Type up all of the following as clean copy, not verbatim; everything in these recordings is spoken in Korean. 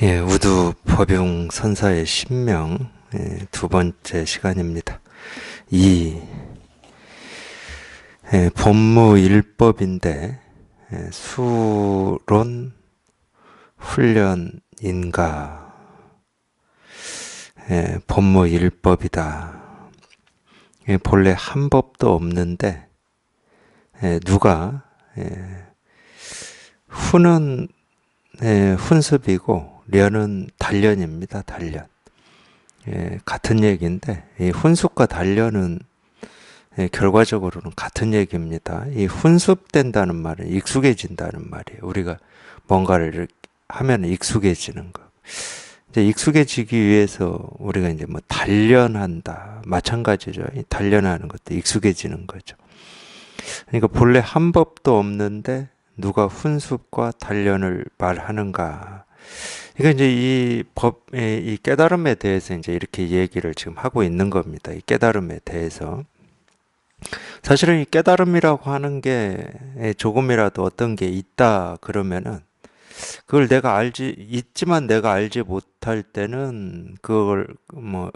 예, 우두 법용 선사의 신명, 두 번째 시간입니다. 법무 일법인데 수론 훈련인가, 법무 일법이다. 본래 한 법도 없는데 누가 훈은 훈습이고 련은 단련입니다. 단련. 같은 얘기인데 이 훈습과 단련은 결과적으로는 같은 얘기입니다. 이 훈습된다는 말은 익숙해진다는 말이에요. 우리가 뭔가를 이렇게 하면 익숙해지는 거. 이제 익숙해지기 위해서 우리가 이제 뭐 단련한다. 마찬가지죠. 이 단련하는 것도 익숙해지는 거죠. 그러니까 본래 한 법도 없는데 누가 훈습과 단련을 말하는가. 그러니까 이제 이 법의 이 깨달음에 대해서 이제 이렇게 얘기를 지금 하고 있는 겁니다. 이 깨달음에 대해서. 사실은 이 깨달음이라고 하는 게 조금이라도 어떤 게 있다 그러면은 그걸 있지만 내가 알지 못할 때는 그걸 뭐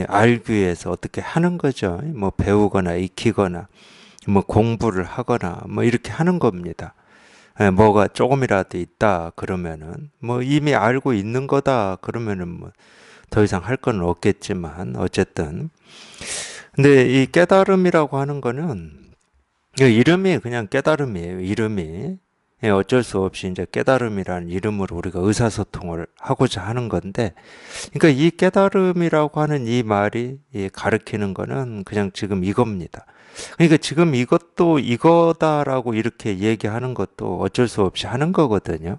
알기 위해서 어떻게 하는 거죠. 뭐 배우거나 익히거나 뭐 공부를 하거나 뭐 이렇게 하는 겁니다. 뭐가 조금이라도 있다 그러면은 뭐 이미 알고 있는 거다 그러면은 뭐 더 이상 할 건 없겠지만 어쨌든 근데 이 깨달음이라고 하는 거는 이름이 그냥 깨달음이에요. 이름이 어쩔 수 없이 이제 깨달음이라는 이름으로 우리가 의사소통을 하고자 하는 건데, 그러니까 이 깨달음이라고 하는 이 말이 가리키는 거는 그냥 지금 이겁니다. 그러니까 지금 이것도 이거다라고 이렇게 얘기하는 것도 어쩔 수 없이 하는 거거든요.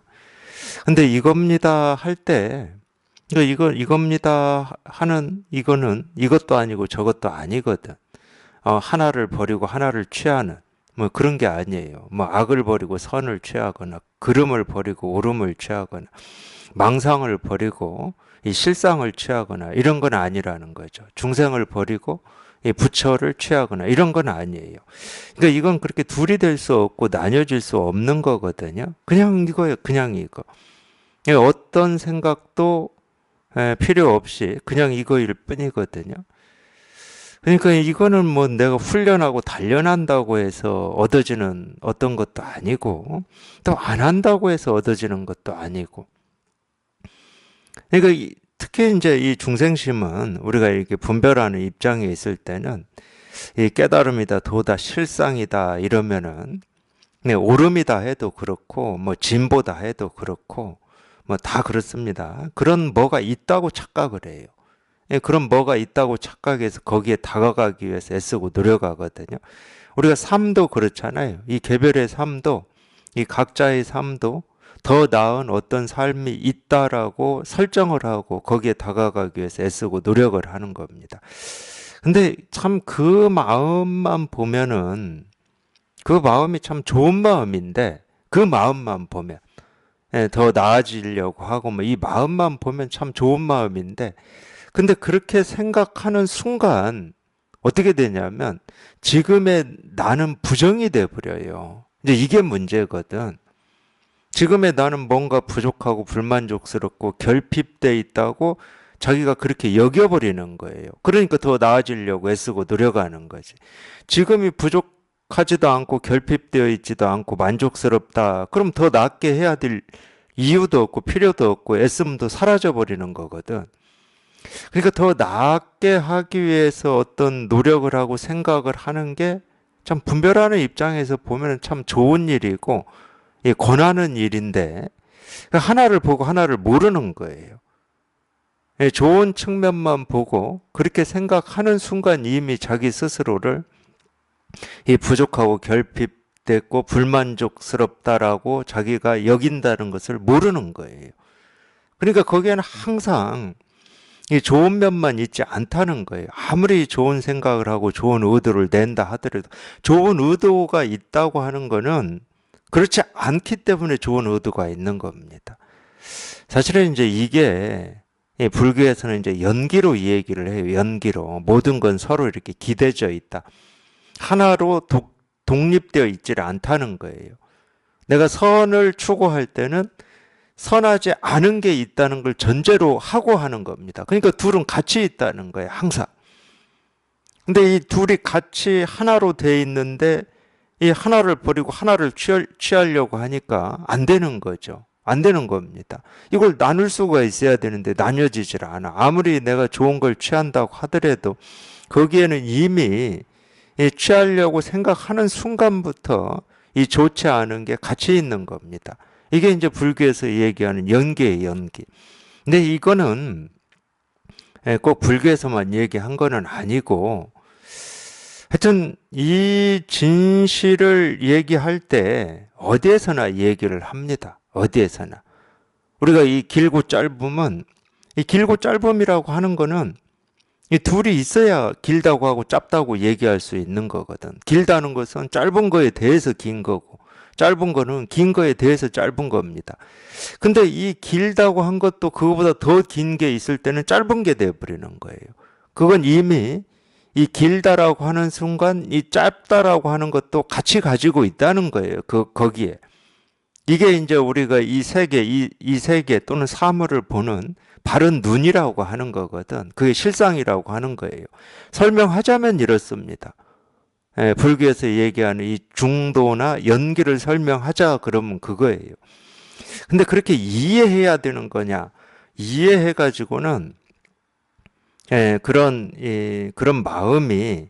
근데 이겁니다 할 때, 그러니까 이겁니다 하는 이거는 이것도 아니고 저것도 아니거든. 하나를 버리고 하나를 취하는 뭐 그런 게 아니에요. 뭐 악을 버리고 선을 취하거나 그름을 버리고 오름을 취하거나 망상을 버리고 이 실상을 취하거나 이런 건 아니라는 거죠. 중생을 버리고 이 부처를 취하거나 이런 건 아니에요. 그러니까 이건 그렇게 둘이 될 수 없고 나뉘어질 수 없는 거거든요. 그냥 이거예요. 그냥 이거. 그러니까 어떤 생각도 필요 없이 그냥 이거일 뿐이거든요. 그러니까 이거는 뭐 내가 훈련하고 단련한다고 해서 얻어지는 어떤 것도 아니고 또 안 한다고 해서 얻어지는 것도 아니고 그러니까 특히 이제 이 중생심은 우리가 이렇게 분별하는 입장에 있을 때는 이 깨달음이다 도다 실상이다 이러면은 오름이다 해도 그렇고 뭐 진보다 해도 그렇고 뭐 다 그렇습니다. 그런 뭐가 있다고 착각을 해요. 그런 뭐가 있다고 착각해서 거기에 다가가기 위해서 애쓰고 노력하거든요. 우리가 삶도 그렇잖아요. 이 개별의 삶도, 이 각자의 삶도 더 나은 어떤 삶이 있다라고 설정을 하고 거기에 다가가기 위해서 애쓰고 노력을 하는 겁니다. 근데 참 그 마음만 보면은 그 마음이 참 좋은 마음인데 그 마음만 보면 더 나아지려고 하고 뭐 이 마음만 보면 참 좋은 마음인데 근데 그렇게 생각하는 순간 어떻게 되냐면 지금의 나는 부정이 돼 버려요. 이제 이게 문제거든. 지금의 나는 뭔가 부족하고 불만족스럽고 결핍돼 있다고 자기가 그렇게 여겨버리는 거예요. 그러니까 더 나아지려고 애쓰고 노력하는 거지. 지금이 부족하지도 않고 결핍되어 있지도 않고 만족스럽다. 그럼 더 낫게 해야 될 이유도 없고 필요도 없고 애씀도 사라져 버리는 거거든. 그러니까 더 나게 하기 위해서 어떤 노력을 하고 생각을 하는 게 참 분별하는 입장에서 보면 참 좋은 일이고 권하는 일인데 하나를 보고 하나를 모르는 거예요. 좋은 측면만 보고 그렇게 생각하는 순간 이미 자기 스스로를 이 부족하고 결핍됐고 불만족스럽다라고 자기가 여긴다는 것을 모르는 거예요. 그러니까 거기에는 항상 이 좋은 면만 있지 않다는 거예요. 아무리 좋은 생각을 하고 좋은 의도를 낸다 하더라도 좋은 의도가 있다고 하는 거는 그렇지 않기 때문에 좋은 의도가 있는 겁니다. 사실은 이제 이게 불교에서는 이제 연기로 이 얘기를 해요. 연기로. 모든 건 서로 이렇게 기대져 있다. 하나로 독립되어 있지를 않다는 거예요. 내가 선을 추구할 때는 선하지 않은 게 있다는 걸 전제로 하고 하는 겁니다. 그러니까 둘은 같이 있다는 거예요, 항상. 근데 이 둘이 같이 하나로 돼 있는데 이 하나를 버리고 하나를 취하려고 하니까 안 되는 거죠. 안 되는 겁니다. 이걸 나눌 수가 있어야 되는데 나뉘어지질 않아. 아무리 내가 좋은 걸 취한다고 하더라도 거기에는 이미 이 취하려고 생각하는 순간부터 이 좋지 않은 게 같이 있는 겁니다. 이게 이제 불교에서 얘기하는 연계의 연기. 근데 이거는 꼭 불교에서만 얘기한 거는 아니고 하여튼 이 진실을 얘기할 때 어디에서나 얘기를 합니다. 어디에서나. 우리가 이 길고 짧음은 이 길고 짧음이라고 하는 거는 이 둘이 있어야 길다고 하고 짧다고 얘기할 수 있는 거거든. 길다는 것은 짧은 거에 대해서 긴 거고 짧은 거는 긴 거에 대해서 짧은 겁니다. 근데 이 길다고 한 것도 그거보다 더 긴 게 있을 때는 짧은 게 되어버리는 거예요. 그건 이미 이 길다라고 하는 순간 이 짧다라고 하는 것도 같이 가지고 있다는 거예요. 거기에. 이게 이제 우리가 이 세계, 이 세계 또는 사물을 보는 바른 눈이라고 하는 거거든. 그게 실상이라고 하는 거예요. 설명하자면 이렇습니다. 불교에서 얘기하는 이 중도나 연기를 설명하자 그러면 그거예요. 근데 그렇게 이해해야 되는 거냐? 이해해가지고는 그런 마음이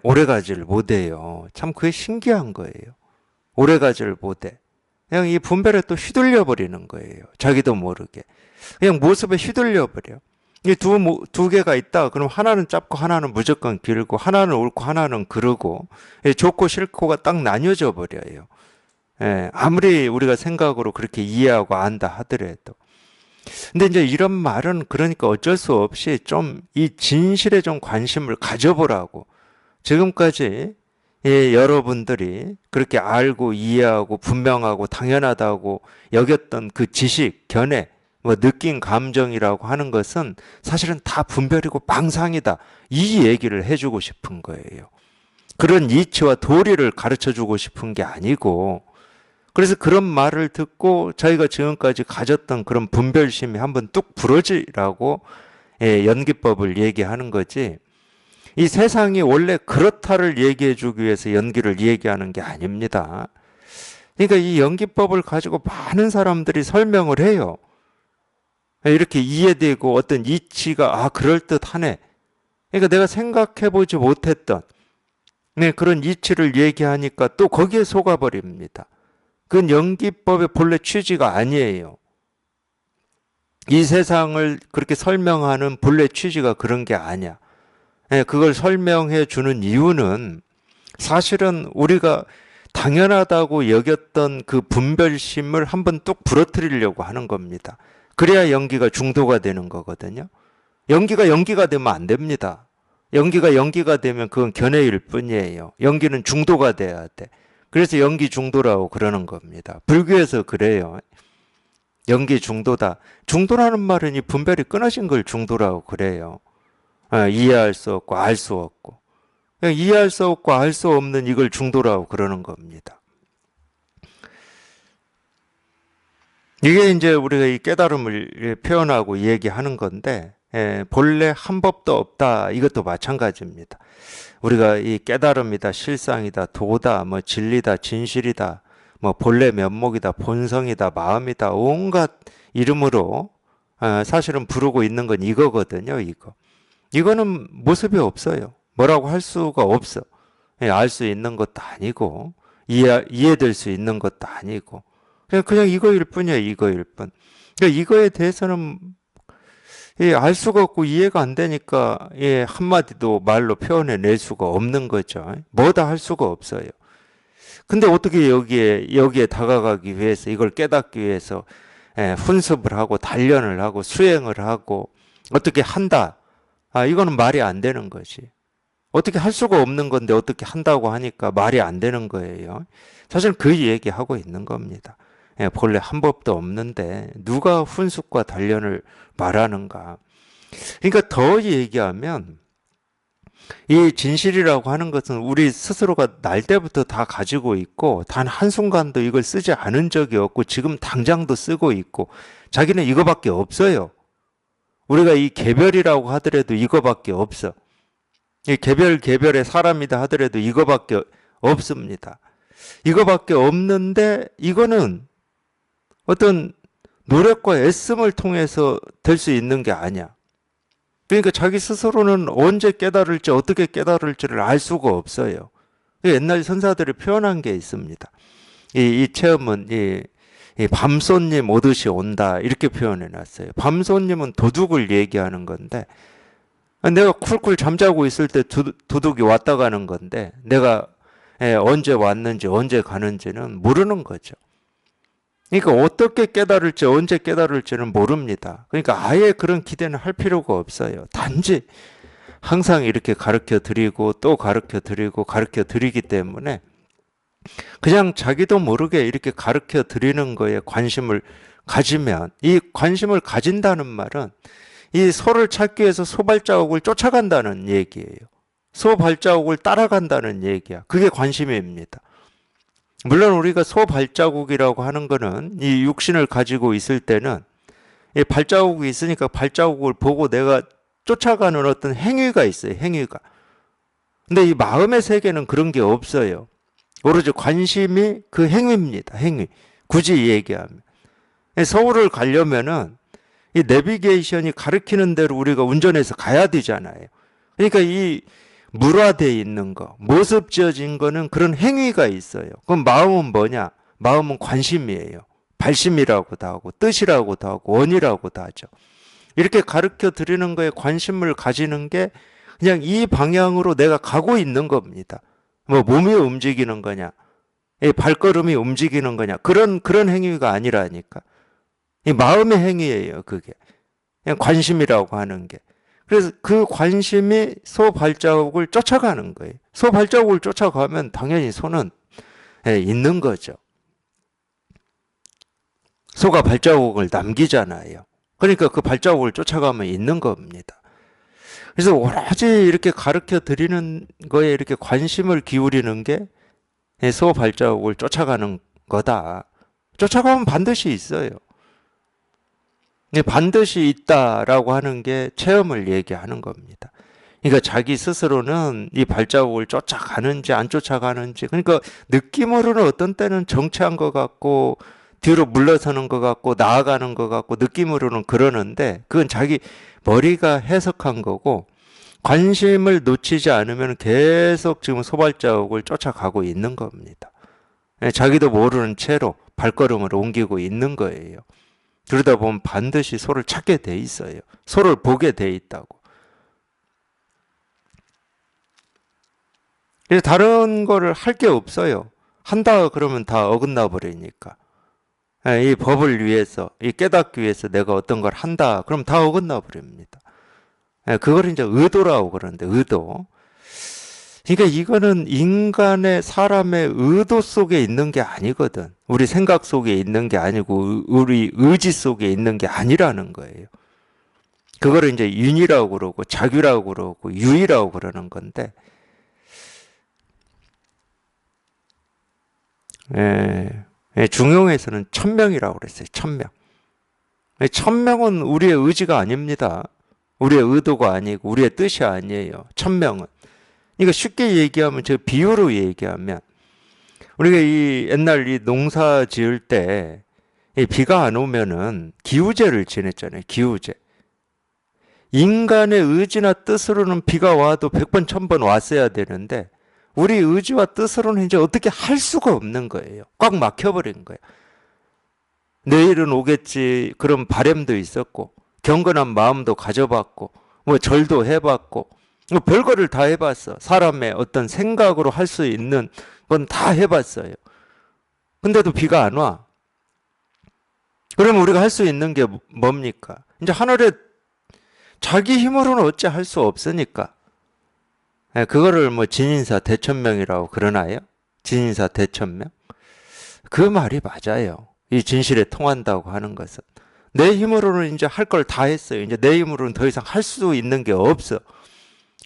오래가지를 못해요. 참 그게 신기한 거예요. 오래가지를 못해. 그냥 이 분별에 또 휘둘려 버리는 거예요. 자기도 모르게. 그냥 모습에 휘둘려 버려. 이 두 개가 있다. 그럼 하나는 짧고 하나는 무조건 길고 하나는 옳고 하나는 그르고 좋고 싫고가 딱 나뉘어져 버려요. 아무리 우리가 생각으로 그렇게 이해하고 안다 하더라도. 근데 이제 이런 말은 그러니까 어쩔 수 없이 좀 이 진실에 좀 관심을 가져보라고. 지금까지 여러분들이 그렇게 알고 이해하고 분명하고 당연하다고 여겼던 그 지식, 견해, 뭐 느낀 감정이라고 하는 것은 사실은 다 분별이고 망상이다. 이 얘기를 해주고 싶은 거예요. 그런 이치와 도리를 가르쳐주고 싶은 게 아니고 그래서 그런 말을 듣고 저희가 지금까지 가졌던 그런 분별심이 한번 뚝 부러지라고 연기법을 얘기하는 거지. 이 세상이 원래 그렇다를 얘기해 주기 위해서 연기를 얘기하는 게 아닙니다. 그러니까 이 연기법을 가지고 많은 사람들이 설명을 해요. 이렇게 이해되고 어떤 이치가 그럴듯하네. 그러니까 내가 생각해 보지 못했던 그런 이치를 얘기하니까 또 거기에 속아버립니다. 그건 연기법의 본래 취지가 아니에요. 이 세상을 그렇게 설명하는 본래 취지가 그런 게 아니야. 그걸 설명해 주는 이유는 사실은 우리가 당연하다고 여겼던 그 분별심을 한번 뚝 부러뜨리려고 하는 겁니다. 그래야 연기가 중도가 되는 거거든요. 연기가 되면 안 됩니다. 연기가 되면 그건 견해일 뿐이에요. 연기는 중도가 돼야 돼. 그래서 연기 중도라고 그러는 겁니다. 불교에서 그래요. 연기 중도다. 중도라는 말은 이 분별이 끊어진 걸 중도라고 그래요. 이해할 수 없고 알 수 없고. 이해할 수 없고 알 수 없는 이걸 중도라고 그러는 겁니다. 이게 이제 우리가 이 깨달음을 표현하고 얘기하는 건데 본래 한 법도 없다. 이것도 마찬가지입니다. 우리가 이 깨달음이다, 실상이다, 도다, 뭐 진리다, 진실이다, 뭐 본래 면목이다, 본성이다, 마음이다, 온갖 이름으로 사실은 부르고 있는 건 이거거든요. 이거는 모습이 없어요. 뭐라고 할 수가 없어. 알 수 있는 것도 아니고 이해될 수 있는 것도 아니고 그냥 이거일 뿐이야. 이거일 뿐. 그러니까 이거에 대해서는 알 수가 없고 이해가 안 되니까 한마디도 말로 표현해 낼 수가 없는 거죠. 뭐다 할 수가 없어요. 근데 어떻게 여기에 다가가기 위해서 이걸 깨닫기 위해서 훈습을 하고 단련을 하고 수행을 하고 어떻게 한다. 이거는 말이 안 되는 것이. 어떻게 할 수가 없는 건데 어떻게 한다고 하니까 말이 안 되는 거예요. 사실 그 얘기하고 있는 겁니다. 본래 한 법도 없는데 누가 훈습과 단련을 말하는가. 그러니까 더 얘기하면 이 진실이라고 하는 것은 우리 스스로가 날 때부터 다 가지고 있고 단 한순간도 이걸 쓰지 않은 적이 없고 지금 당장도 쓰고 있고 자기는 이거밖에 없어요. 우리가 이 개별이라고 하더라도 이거밖에 없어. 이 개별의 사람이다 하더라도 이거밖에 없습니다. 이거밖에 없는데 이거는 어떤 노력과 애씀을 통해서 될 수 있는 게 아니야. 그러니까 자기 스스로는 언제 깨달을지 어떻게 깨달을지를 알 수가 없어요. 옛날 선사들이 표현한 게 있습니다. 이 체험은 이 밤손님 오듯이 온다 이렇게 표현해 놨어요. 밤손님은 도둑을 얘기하는 건데 내가 쿨쿨 잠자고 있을 때 도둑이 왔다 가는 건데 내가 언제 왔는지 언제 가는지는 모르는 거죠. 그러니까 어떻게 깨달을지 언제 깨달을지는 모릅니다. 그러니까 아예 그런 기대는 할 필요가 없어요. 단지 항상 이렇게 가르쳐 드리고 또 가르쳐 드리고 가르쳐 드리기 때문에 그냥 자기도 모르게 이렇게 가르쳐 드리는 거에 관심을 가지면, 이 관심을 가진다는 말은 이 소를 찾기 위해서 소발자국을 쫓아간다는 얘기예요. 소발자국을 따라간다는 얘기야. 그게 관심입니다. 물론 우리가 소발자국이라고 하는 거는 이 육신을 가지고 있을 때는 이 발자국이 있으니까 발자국을 보고 내가 쫓아가는 어떤 행위가 있어요. 행위가. 근데 이 마음의 세계는 그런 게 없어요. 오로지 관심이 그 행위입니다. 행위. 굳이 얘기하면. 서울을 가려면은 이 내비게이션이 가리키는 대로 우리가 운전해서 가야 되잖아요. 그러니까 이 물화되어 있는 거, 모습 지어진 거는 그런 행위가 있어요. 그럼 마음은 뭐냐? 마음은 관심이에요. 발심이라고도 하고 뜻이라고도 하고 원이라고도 하죠. 이렇게 가르쳐 드리는 거에 관심을 가지는 게 그냥 이 방향으로 내가 가고 있는 겁니다. 뭐 몸이 움직이는 거냐, 발걸음이 움직이는 거냐, 그런 행위가 아니라니까. 이 마음의 행위예요, 그게. 그냥 관심이라고 하는 게. 그래서 그 관심이 소 발자국을 쫓아가는 거예요. 소 발자국을 쫓아가면 당연히 소는 있는 거죠. 소가 발자국을 남기잖아요. 그러니까 그 발자국을 쫓아가면 있는 겁니다. 그래서 오로지 이렇게 가르쳐 드리는 거에 이렇게 관심을 기울이는 게 소 발자국을 쫓아가는 거다. 쫓아가면 반드시 있어요. 반드시 있다라고 하는 게 체험을 얘기하는 겁니다. 그러니까 자기 스스로는 이 발자국을 쫓아가는지 안 쫓아가는지, 그러니까 느낌으로는 어떤 때는 정체한 것 같고 뒤로 물러서는 것 같고 나아가는 것 같고 느낌으로는 그러는데 그건 자기 머리가 해석한 거고, 관심을 놓치지 않으면 계속 지금 소발자국을 쫓아가고 있는 겁니다. 자기도 모르는 채로 발걸음을 옮기고 있는 거예요. 그러다 보면 반드시 소를 찾게 돼 있어요. 소를 보게 돼 있다고. 그래서 다른 거를 할 게 없어요. 한다 그러면 다 어긋나 버리니까. 이 법을 위해서, 이 깨닫기 위해서 내가 어떤 걸 한다 그럼 다 어긋나 버립니다. 그걸 이제 의도라고 그러는데, 의도. 그러니까 이거는 인간의, 사람의 의도 속에 있는 게 아니거든. 우리 생각 속에 있는 게 아니고 우리 의지 속에 있는 게 아니라는 거예요. 그거를 이제 윤이라고 그러고 자규라고 그러고 유의라고 그러는 건데, 중용에서는 천명이라고 그랬어요. 천명. 천명은 우리의 의지가 아닙니다. 우리의 의도가 아니고 우리의 뜻이 아니에요. 천명은. 그러니까 쉽게 얘기하면, 저 비유로 얘기하면, 우리가 이 옛날 이 농사 지을 때 비가 안 오면은 기우제를 지냈잖아요. 기우제. 인간의 의지나 뜻으로는 비가 와도 100번, 1000번 왔어야 되는데 우리 의지와 뜻으로는 이제 어떻게 할 수가 없는 거예요. 꽉 막혀버린 거예요. 내일은 오겠지 그런 바람도 있었고 경건한 마음도 가져봤고 뭐 절도 해봤고 뭐 별거를 다 해봤어. 사람의 어떤 생각으로 할 수 있는 건 다 해봤어요. 근데도 비가 안 와. 그러면 우리가 할 수 있는 게 뭡니까? 이제 하늘에 자기 힘으로는 어찌 할 수 없으니까. 그거를 뭐 진인사 대천명이라고 그러나요? 진인사 대천명? 그 말이 맞아요. 이 진실에 통한다고 하는 것은. 내 힘으로는 이제 할 걸 다 했어요. 이제 내 힘으로는 더 이상 할 수 있는 게 없어.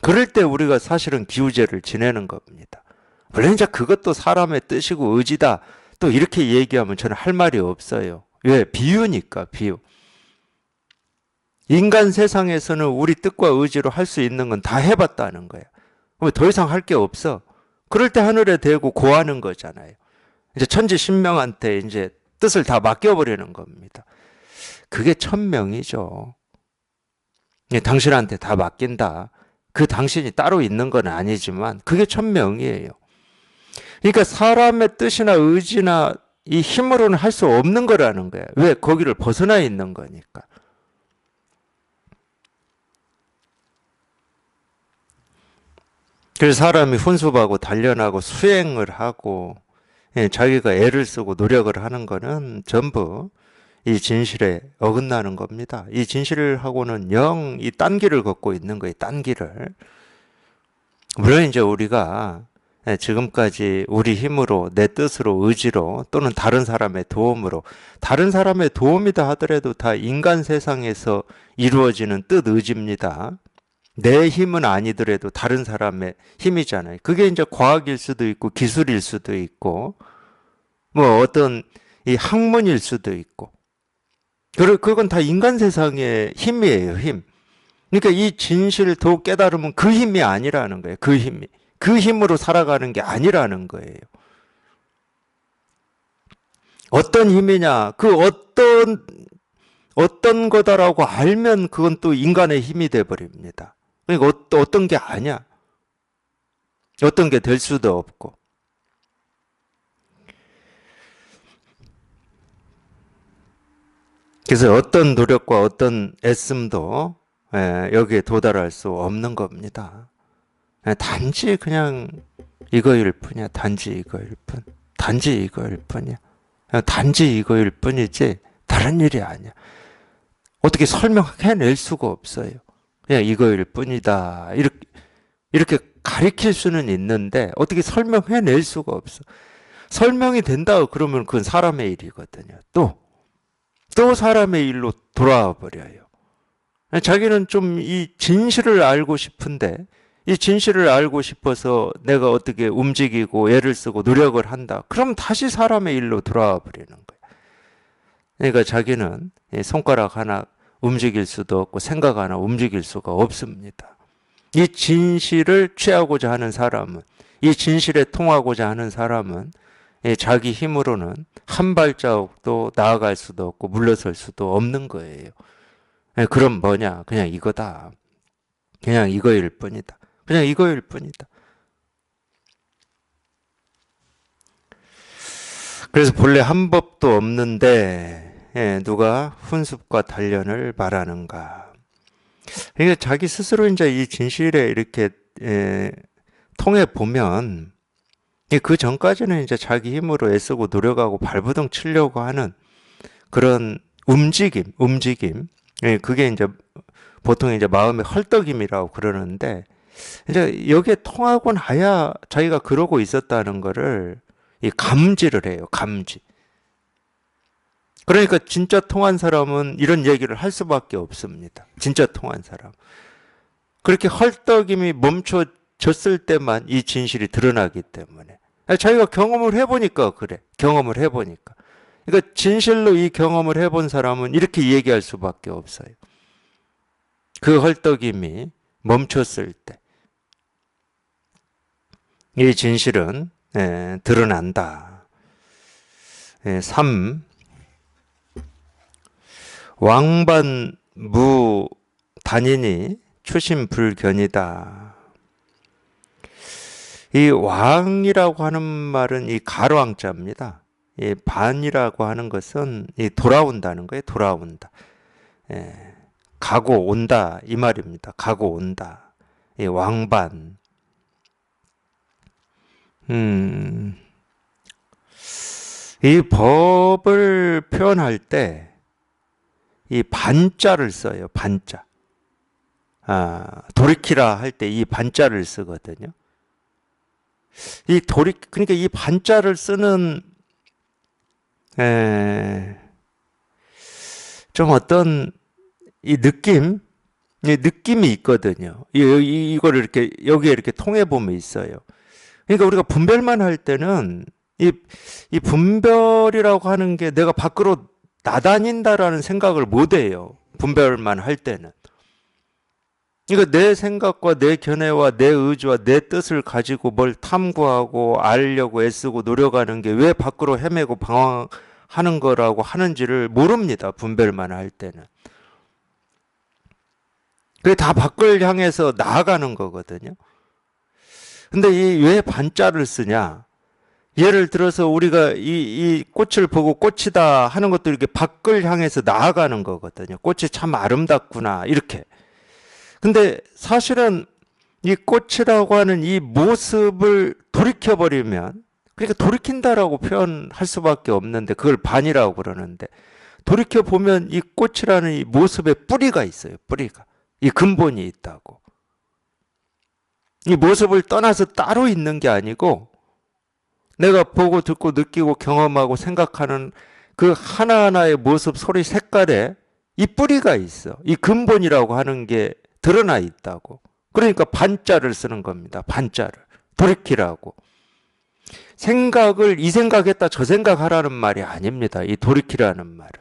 그럴 때 우리가 사실은 기우제를 지내는 겁니다. 물론 이제 그것도 사람의 뜻이고 의지다. 또 이렇게 얘기하면 저는 할 말이 없어요. 왜? 비유니까, 비유. 인간 세상에서는 우리 뜻과 의지로 할 수 있는 건 다 해봤다는 거야. 그럼 더 이상 할 게 없어. 그럴 때 하늘에 대고 고하는 거잖아요. 이제 천지신명한테 이제 뜻을 다 맡겨버리는 겁니다. 그게 천명이죠. 당신한테 다 맡긴다. 그 당신이 따로 있는 건 아니지만 그게 천명이에요. 그러니까 사람의 뜻이나 의지나 이 힘으로는 할 수 없는 거라는 거야. 왜? 거기를 벗어나 있는 거니까. 그래서 사람이 훈수하고 단련하고 수행을 하고 자기가 애를 쓰고 노력을 하는 거는 전부 이 진실에 어긋나는 겁니다. 이 진실하고는 영 이 딴 길을 걷고 있는 거예요. 딴 길을. 물론 이제 우리가 지금까지 우리 힘으로 내 뜻으로 의지로 또는 다른 사람의 도움으로 다른 사람의 도움이다 하더라도 다 인간 세상에서 이루어지는 뜻 의지입니다. 내 힘은 아니더라도 다른 사람의 힘이잖아요. 그게 이제 과학일 수도 있고 기술일 수도 있고 뭐 어떤 이 학문일 수도 있고 그건 다 인간 세상의 힘이에요. 힘. 그러니까 이 진실을 더욱 깨달으면 그 힘이 아니라는 거예요. 그 힘이. 그 힘으로 살아가는 게 아니라는 거예요. 어떤 힘이냐? 그 어떤 거다라고 알면 그건 또 인간의 힘이 돼버립니다. 그러니까 어떤 게 아니야. 어떤 게 될 수도 없고. 그래서 어떤 노력과 어떤 애씀도 여기에 도달할 수 없는 겁니다. 단지 그냥 이거일 뿐이야. 단지 이거일 뿐. 단지 이거일 뿐이야. 단지 이거일 뿐이지 다른 일이 아니야. 어떻게 설명해낼 수가 없어요. 그냥 이거일 뿐이다. 이렇게 가리킬 수는 있는데 어떻게 설명해낼 수가 없어. 설명이 된다 그러면 그건 사람의 일이거든요. 또 사람의 일로 돌아와 버려요. 자기는 좀 이 진실을 알고 싶은데 이 진실을 알고 싶어서 내가 어떻게 움직이고 애를 쓰고 노력을 한다. 그럼 다시 사람의 일로 돌아와 버리는 거예요. 그러니까 자기는 손가락 하나 움직일 수도 없고 생각 하나 움직일 수가 없습니다. 이 진실을 취하고자 하는 사람은 이 진실에 통하고자 하는 사람은 자기 힘으로는 한 발자국도 나아갈 수도 없고 물러설 수도 없는 거예요. 그럼 뭐냐? 그냥 이거다. 그냥 이거일 뿐이다. 그냥 이거일 뿐이다. 그래서 본래 한 법도 없는데 누가 훈습과 단련을 말하는가? 그러니까 자기 스스로 이제 이 진실에 이렇게 통해 보면 그 전까지는 이제 자기 힘으로 애쓰고 노력하고 발버둥 치려고 하는 그런 움직임. 그게 이제 보통 이제 마음의 헐떡임이라고 그러는데 이제 여기에 통하고 나야 자기가 그러고 있었다는 거를 이 감지를 해요. 감지. 그러니까 진짜 통한 사람은 이런 얘기를 할 수밖에 없습니다. 진짜 통한 사람. 그렇게 헐떡임이 멈춰졌을 때만 이 진실이 드러나기 때문에. 자기가 경험을 해보니까 그래. 경험을 해보니까. 그러니까 진실로 이 경험을 해본 사람은 이렇게 얘기할 수밖에 없어요. 그 헐떡임이 멈췄을 때 이 진실은 드러난다. 3. 왕반무 단인이 추심불견이다. 이 왕이라고 하는 말은 이 가로왕자입니다. 이 반이라고 하는 것은 이 돌아온다는 거예요. 돌아온다. 가고 온다 이 말입니다. 가고 온다. 이 왕반. 이 법을 표현할 때 이 반자를 써요. 반자. 돌이키라 할 때 이 반자를 쓰거든요. 그러니까 이 반자를 쓰는 좀 어떤 이 느낌, 이 느낌이 있거든요. 이거를 이렇게 여기에 이렇게 통해 보면 있어요. 그러니까 우리가 분별만 할 때는 이 분별이라고 하는 게 내가 밖으로 나다닌다라는 생각을 못 해요. 분별만 할 때는. 그러니까 내 생각과 내 견해와 내 의지와 내 뜻을 가지고 뭘 탐구하고 알려고 애쓰고 노력하는 게 왜 밖으로 헤매고 방황하는 거라고 하는지를 모릅니다. 분별만 할 때는. 그게 다 밖을 향해서 나아가는 거거든요. 근데 이 왜 반자를 쓰냐? 예를 들어서 우리가 이 꽃을 보고 꽃이다 하는 것도 이렇게 밖을 향해서 나아가는 거거든요. 꽃이 참 아름답구나, 이렇게. 근데 사실은 이 꽃이라고 하는 이 모습을 돌이켜버리면, 그러니까 돌이킨다라고 표현할 수밖에 없는데, 그걸 반이라고 그러는데, 돌이켜보면 이 꽃이라는 이 모습에 뿌리가 있어요, 뿌리가. 이 근본이 있다고. 이 모습을 떠나서 따로 있는 게 아니고, 내가 보고 듣고 느끼고 경험하고 생각하는 그 하나하나의 모습, 소리, 색깔에 이 뿌리가 있어. 이 근본이라고 하는 게 드러나 있다고. 그러니까 반자를 쓰는 겁니다. 반자를. 돌이키라고. 생각을 이 생각했다 저 생각하라는 말이 아닙니다. 이 돌이키라는 말은.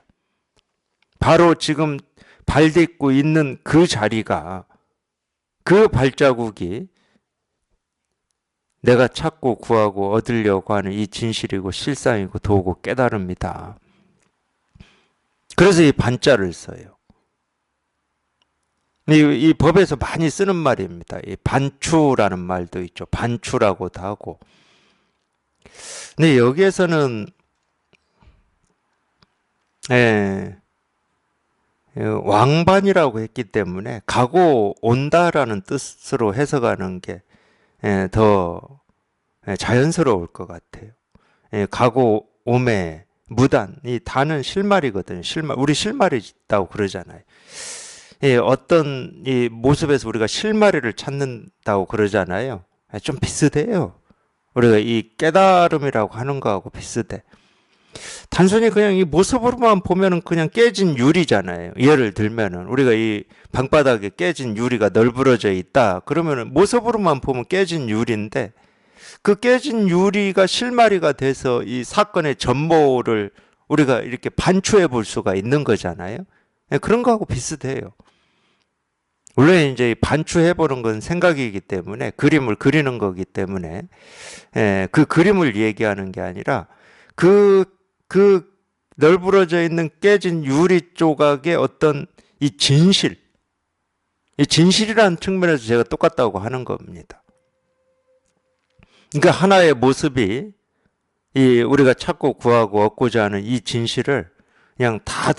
바로 지금 발 딛고 있는 그 자리가, 그 발자국이 내가 찾고 구하고 얻으려고 하는 이 진실이고 실상이고 도고 깨달음이다. 그래서 이 반자를 써요. 이 법에서 많이 쓰는 말입니다. 이 반추라는 말도 있죠. 반추라고도 하고. 근데 여기에서는 왕반이라고 했기 때문에 가고 온다라는 뜻으로 해석하는 게 더 자연스러울 것 같아요. 가고 오매 무단, 이 단은 실말이거든요. 실말, 우리 실말이 있다고 그러잖아요. 어떤 이 모습에서 우리가 실마리를 찾는다고 그러잖아요. 좀 비슷해요. 우리가 이 깨달음이라고 하는 거하고 비슷해. 단순히 그냥 이 모습으로만 보면은 그냥 깨진 유리잖아요. 예를 들면은 우리가 이 방바닥에 깨진 유리가 널브러져 있다. 그러면은 모습으로만 보면 깨진 유리인데, 그 깨진 유리가 실마리가 돼서 이 사건의 전모를 우리가 이렇게 반추해 볼 수가 있는 거잖아요. 그런 거하고 비슷해요. 원래 이제 반추해 보는 건 생각이기 때문에, 그림을 그리는 거기 때문에, 그 그림을 얘기하는 게 아니라 그 널브러져 있는 깨진 유리 조각의 어떤 이 진실이라는 측면에서 제가 똑같다고 하는 겁니다. 그러니까 하나의 모습이 이 우리가 찾고 구하고 얻고자 하는 이 진실을 그냥 다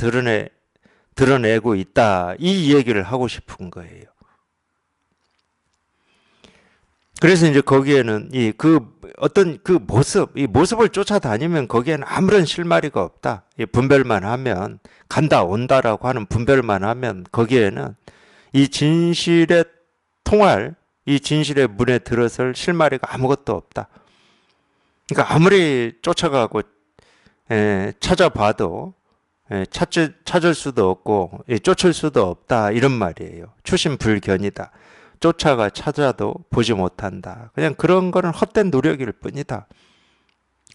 드러내고 있다. 이 얘기를 하고 싶은 거예요. 그래서 이제 거기에는 어떤 그 모습, 이 모습을 쫓아다니면 거기에는 아무런 실마리가 없다. 이 분별만 하면, 간다, 온다라고 하는 분별만 하면 거기에는 이 진실에 통할, 이 진실의 문에 들어설 실마리가 아무것도 없다. 그러니까 아무리 쫓아가고 찾아봐도 찾을 수도 없고 쫓을 수도 없다, 이런 말이에요. 추심불견이다. 쫓아가 찾아도 보지 못한다. 그냥 그런 거는 헛된 노력일 뿐이다.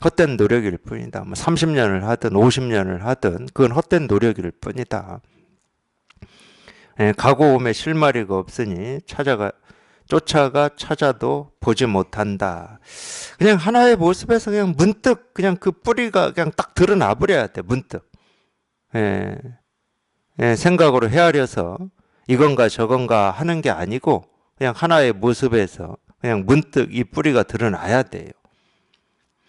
헛된 노력일 뿐이다. 뭐 30년을 하든 50년을 하든 그건 헛된 노력일 뿐이다. 가고 오매 실마리가 없으니 쫓아가 찾아도 보지 못한다. 그냥 하나의 모습에서 그냥 문득 그냥 그 뿌리가 그냥 딱 드러나 버려야 돼. 문득. 생각으로 헤아려서 이건가 저건가 하는 게 아니고 그냥 하나의 모습에서 그냥 문득 이 뿌리가 드러나야 돼요.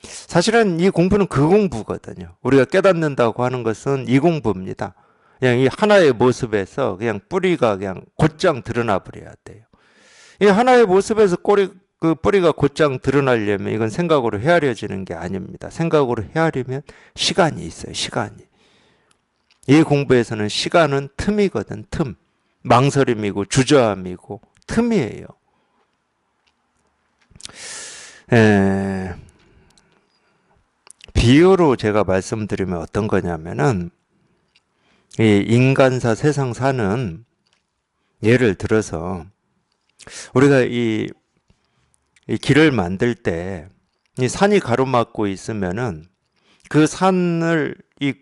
사실은 이 공부는 그 공부거든요. 우리가 깨닫는다고 하는 것은 이 공부입니다. 그냥 이 하나의 모습에서 그냥 뿌리가 그냥 곧장 드러나 버려야 돼요. 이 하나의 모습에서 그 뿌리가 곧장 드러나려면 이건 생각으로 헤아려지는 게 아닙니다. 생각으로 헤아리면 시간이 있어요. 시간이. 이 공부에서는 시간은 틈이거든. 틈. 망설임이고 주저함이고 틈이에요. 비유로 제가 말씀드리면 어떤 거냐면은 이 인간사 세상사는 예를 들어서 우리가 이 길을 만들 때 이 산이 가로막고 있으면은 그 산을 이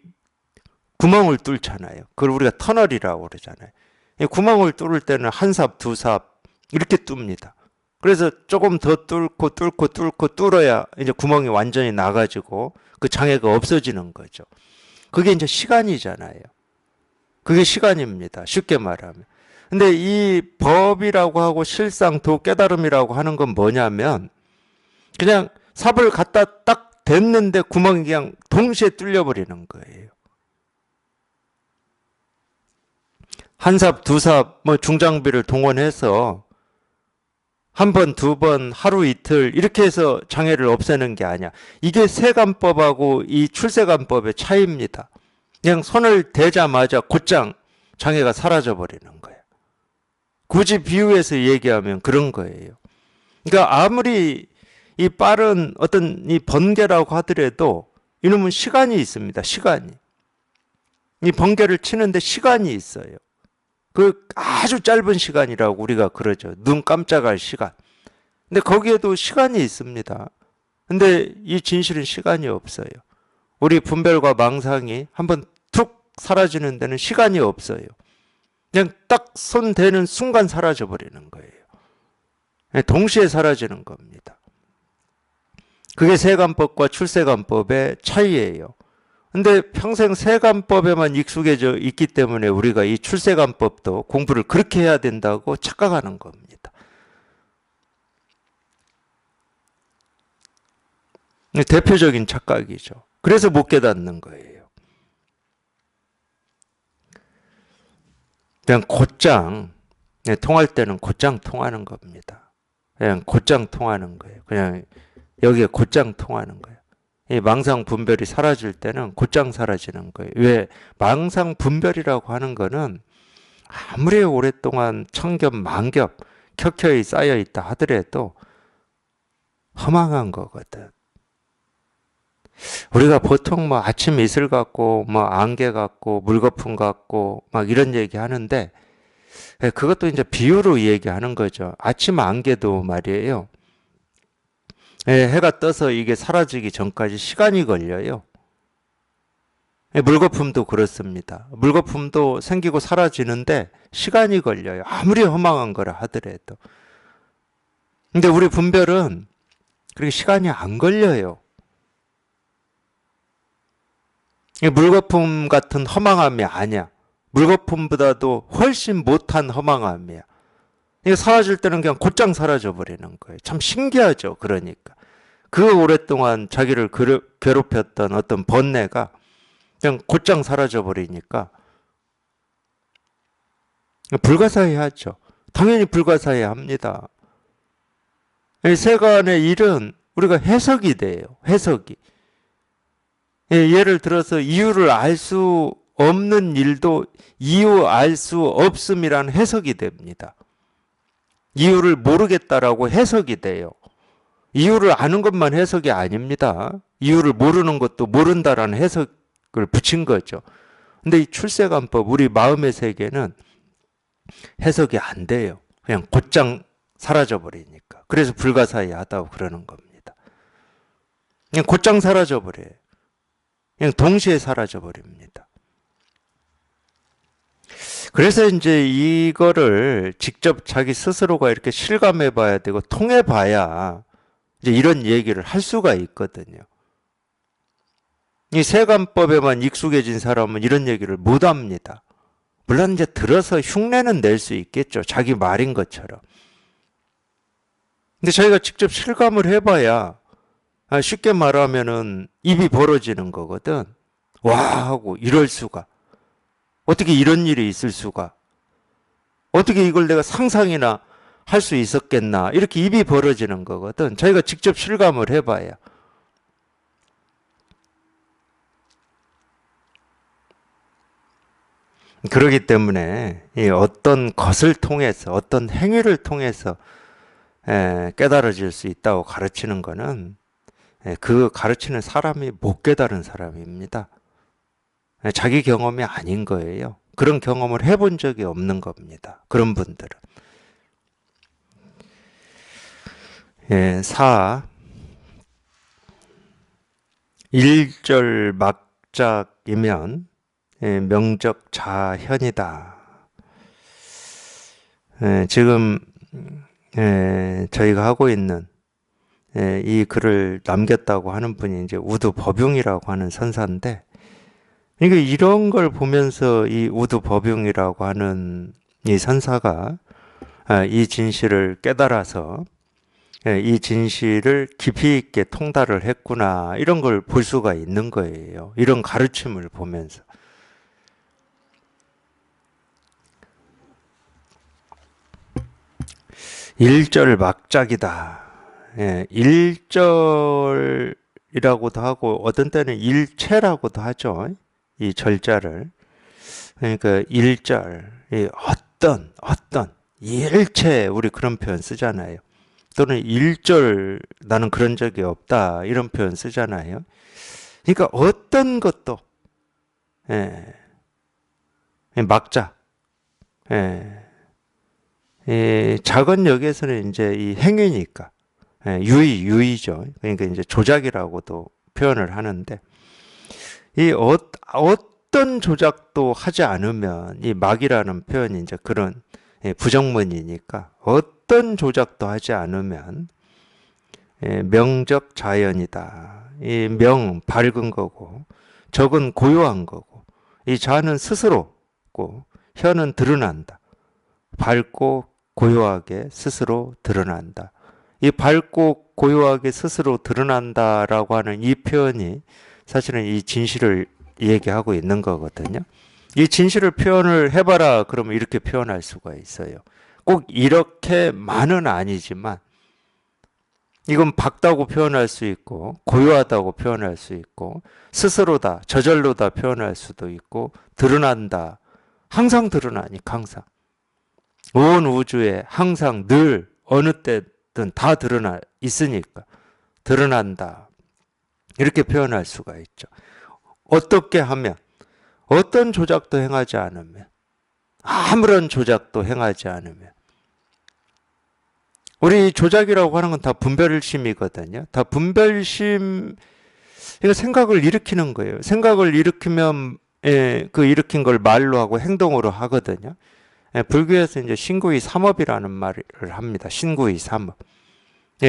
구멍을 뚫잖아요. 그걸 우리가 터널이라고 그러잖아요. 이 구멍을 뚫을 때는 한 삽, 두 삽 이렇게 뚫습니다. 그래서 조금 더 뚫고 뚫어야 이제 구멍이 완전히 나가지고 그 장애가 없어지는 거죠. 그게 이제 시간이잖아요. 그게 시간입니다. 쉽게 말하면. 근데 이 법이라고 하고 실상도 깨달음이라고 하는 건 뭐냐면 그냥 삽을 갖다 딱 댔는데 구멍이 그냥 동시에 뚫려버리는 거예요. 한 삽, 두 삽, 뭐 중장비를 동원해서 한 번, 두 번, 하루 이틀 이렇게 해서 장애를 없애는 게 아니야. 이게 세관법하고 이 출세관법의 차이입니다. 그냥 손을 대자마자 곧장 장애가 사라져 버리는 거예요. 굳이 비유해서 얘기하면 그런 거예요. 그러니까 아무리 이 빠른 어떤 이 번개라고 하더라도 이놈은 시간이 있습니다. 시간이. 이 번개를 치는데 시간이 있어요. 그 아주 짧은 시간이라고 우리가 그러죠. 눈 깜짝할 시간. 근데 거기에도 시간이 있습니다. 근데 이 진실은 시간이 없어요. 우리 분별과 망상이 한번 툭 사라지는 데는 시간이 없어요. 그냥 딱 손 대는 순간 사라져 버리는 거예요. 동시에 사라지는 겁니다. 그게 세관법과 출세관법의 차이예요. 근데 평생 세관법에만 익숙해져 있기 때문에 우리가 이 출세관법도 공부를 그렇게 해야 된다고 착각하는 겁니다. 대표적인 착각이죠. 그래서 못 깨닫는 거예요. 그냥 곧장 통할 때는 곧장 통하는 겁니다. 그냥 곧장 통하는 거예요. 그냥 여기에 곧장 통하는 거예요. 이 망상 분별이 사라질 때는 곧장 사라지는 거예요. 왜? 망상 분별이라고 하는 거는 아무리 오랫동안 천겹 만겹 켜켜이 쌓여 있다 하더라도 허망한 거거든. 우리가 보통 뭐 아침 이슬 같고 뭐 안개 같고 물거품 같고 막 이런 얘기 하는데 그것도 이제 비유로 얘기하는 거죠. 아침 안개도 말이에요. 해가 떠서 이게 사라지기 전까지 시간이 걸려요. 물거품도 그렇습니다. 물거품도 생기고 사라지는데 시간이 걸려요. 아무리 허망한 거라 하더라도. 근데 우리 분별은 그렇게 시간이 안 걸려요. 물거품 같은 허망함이 아니야. 물거품보다도 훨씬 못한 허망함이야. 이게 사라질 때는 그냥 곧장 사라져 버리는 거예요. 참 신기하죠. 그러니까 그 오랫동안 자기를 괴롭혔던 어떤 번뇌가 그냥 곧장 사라져 버리니까 불가사의하죠. 당연히 불가사의합니다. 세간의 일은 우리가 해석이 돼요. 해석이. 예를 들어서 이유를 알 수 없는 일도 이유 알 수 없음이란 해석이 됩니다. 이유를 모르겠다라고 해석이 돼요. 이유를 아는 것만 해석이 아닙니다. 이유를 모르는 것도 모른다라는 해석을 붙인 거죠. 근데 이 출세관법, 우리 마음의 세계는 해석이 안 돼요. 그냥 곧장 사라져 버리니까. 그래서 불가사의하다고 그러는 겁니다. 그냥 곧장 사라져 버려요. 그냥 동시에 사라져 버립니다. 그래서 이제 이거를 직접 자기 스스로가 이렇게 실감해 봐야 되고 통해 봐야 이제 이런 얘기를 할 수가 있거든요. 이 세관법에만 익숙해진 사람은 이런 얘기를 못 합니다. 물론 이제 들어서 흉내는 낼 수 있겠죠. 자기 말인 것처럼. 근데 저희가 직접 실감을 해봐야 쉽게 말하면은 입이 벌어지는 거거든. 와 하고 이럴 수가. 어떻게 이런 일이 있을 수가. 어떻게 이걸 내가 상상이나 할 수 있었겠나. 이렇게 입이 벌어지는 거거든. 저희가 직접 실감을 해봐야. 그렇기 때문에 어떤 것을 통해서 어떤 행위를 통해서 깨달아질 수 있다고 가르치는 거는 그 가르치는 사람이 못 깨달은 사람입니다. 자기 경험이 아닌 거예요. 그런 경험을 해본 적이 없는 겁니다. 그런 분들은. 예, 4. 1절 막작이면 명적 자현이다. 지금 저희가 하고 있는 이 글을 남겼다고 하는 분이 이제 우두 법용이라고 하는 선사인데, 그러니까 이런 걸 보면서 이 우두 법용이라고 하는 이 선사가 이 진실을 깨달아서 이 진실을 깊이 있게 통달을 했구나, 이런 걸 볼 수가 있는 거예요. 이런 가르침을 보면서. 일절 막작이다. 1절이라고도 하고 어떤 때는 일체라고도 하죠. 이 절자를. 그러니까 1절, 어떤 일체, 우리 그런 표현 쓰잖아요. 또는 1절 나는 그런 적이 없다, 이런 표현 쓰잖아요. 그러니까 어떤 것도 막자. 작은 역에서는 이제 이 행위니까 유의죠. 그러니까 이제 조작이라고도 표현을 하는데, 이 어떤 조작도 하지 않으면 이 막이라는 표현이 이제 그런 부정문이니까 어떤 조작도 하지 않으면 명적 자연이다. 이 명 밝은 거고, 적은 고요한 거고, 이 자는 스스로고, 현은 드러난다. 밝고 고요하게 스스로 드러난다. 이 밝고 고요하게 스스로 드러난다라고 하는 이 표현이 사실은 이 진실을 얘기하고 있는 거거든요. 이 진실을 표현을 해봐라 그러면 이렇게 표현할 수가 있어요. 꼭 이렇게만은 아니지만 이건 밝다고 표현할 수 있고, 고요하다고 표현할 수 있고, 스스로다, 저절로다 표현할 수도 있고, 드러난다. 항상 드러나니까, 항상. 온 우주에 항상 늘 어느 때든 다 드러나 있으니까 드러난다, 이렇게 표현할 수가 있죠. 어떻게 하면, 어떤 조작도 행하지 않으면, 아무런 조작도 행하지 않으면. 우리 조작이라고 하는 건 다 분별심이거든요. 다 분별심, 이거 생각을 일으키는 거예요. 생각을 일으키면 그 일으킨 걸 말로 하고 행동으로 하거든요. 불교에서 이제 신구의 삼업이라는 말을 합니다. 신구의 삼업.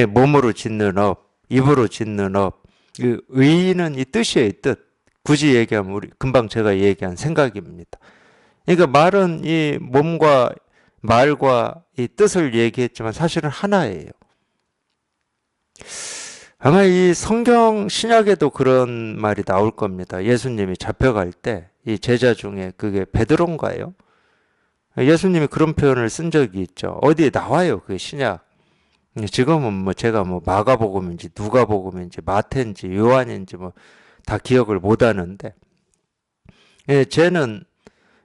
몸으로 짓는 업, 입으로 짓는 업. 그 의는 이 뜻이에요, 뜻. 굳이 얘기하면 우리 금방 제가 얘기한 생각입니다. 그러니까 말은 이 몸과 말과 이 뜻을 얘기했지만 사실은 하나예요. 아마 이 성경 신약에도 그런 말이 나올 겁니다. 예수님이 잡혀갈 때 이 제자 중에 그게 베드로인가요? 예수님이 그런 표현을 쓴 적이 있죠. 어디에 나와요, 그 신약. 지금은 뭐 제가 뭐 마가복음인지 누가복음인지 마태인지 요한인지 뭐 다 기억을 못 하는데, 쟤는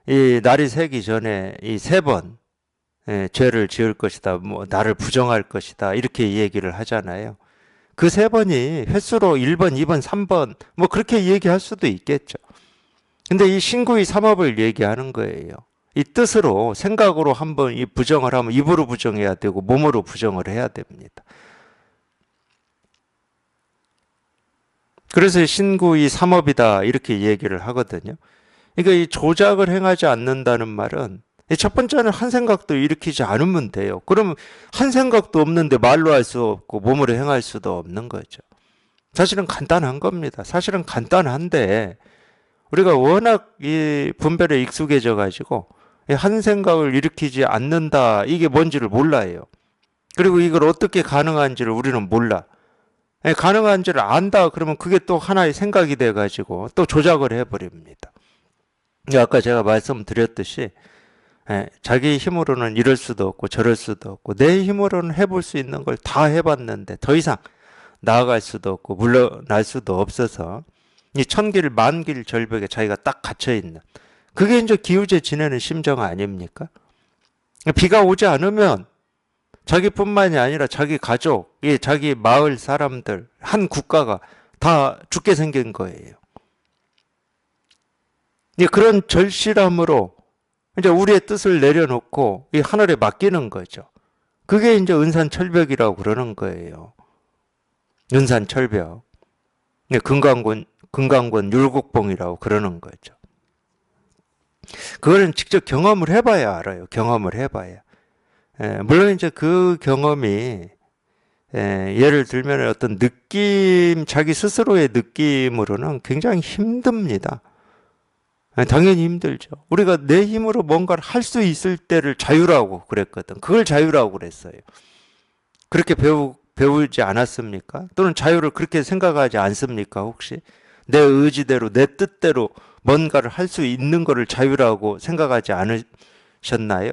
이 날이 새기 전에 이 3번 죄를 지을 것이다, 뭐 나를 부정할 것이다, 이렇게 얘기를 하잖아요. 그 3번이 횟수로 1번, 2번, 3번 뭐 그렇게 얘기할 수도 있겠죠. 근데 이 신구의 삼업을 얘기하는 거예요. 이 뜻으로, 생각으로 한번 이 부정을 하면 입으로 부정해야 되고 몸으로 부정을 해야 됩니다. 그래서 신구의 삼업이다, 이렇게 얘기를 하거든요. 그러니까 이 조작을 행하지 않는다는 말은 첫 번째는 한 생각도 일으키지 않으면 돼요. 그러면 한 생각도 없는데 말로 할 수 없고 몸으로 행할 수도 없는 거죠. 사실은 간단한 겁니다. 사실은 간단한데 우리가 워낙 이 분별에 익숙해져 가지고 한 생각을 일으키지 않는다, 이게 뭔지를 몰라요. 그리고 이걸 어떻게 가능한지를 우리는 몰라. 가능한지를 안다 그러면 그게 또 하나의 생각이 돼 가지고 또 조작을 해버립니다. 아까 제가 말씀드렸듯이 자기 힘으로는 이럴 수도 없고 저럴 수도 없고 내 힘으로는 해볼 수 있는 걸 다 해봤는데 더 이상 나아갈 수도 없고 물러날 수도 없어서 이 천길 만길 절벽에 자기가 딱 갇혀있는, 그게 이제 기우제 지내는 심정 아닙니까? 비가 오지 않으면 자기뿐만이 아니라 자기 가족, 자기 마을 사람들, 한 국가가 다 죽게 생긴 거예요. 그런 절실함으로 이제 우리의 뜻을 내려놓고 이 하늘에 맡기는 거죠. 그게 이제 은산철벽이라고 그러는 거예요. 은산철벽. 금강권 율곡봉이라고 그러는 거죠. 그거는 직접 경험을 해봐야 알아요. 경험을 해봐야. 물론 이제 그 경험이 예를 들면 어떤 느낌, 자기 스스로의 느낌으로는 굉장히 힘듭니다. 당연히 힘들죠. 우리가 내 힘으로 뭔가를 할 수 있을 때를 자유라고 그랬거든. 그걸 자유라고 그랬어요. 그렇게 배우지 않았습니까? 또는 자유를 그렇게 생각하지 않습니까? 혹시 내 의지대로, 내 뜻대로 뭔가를 할 수 있는 거를 자유라고 생각하지 않으셨나요?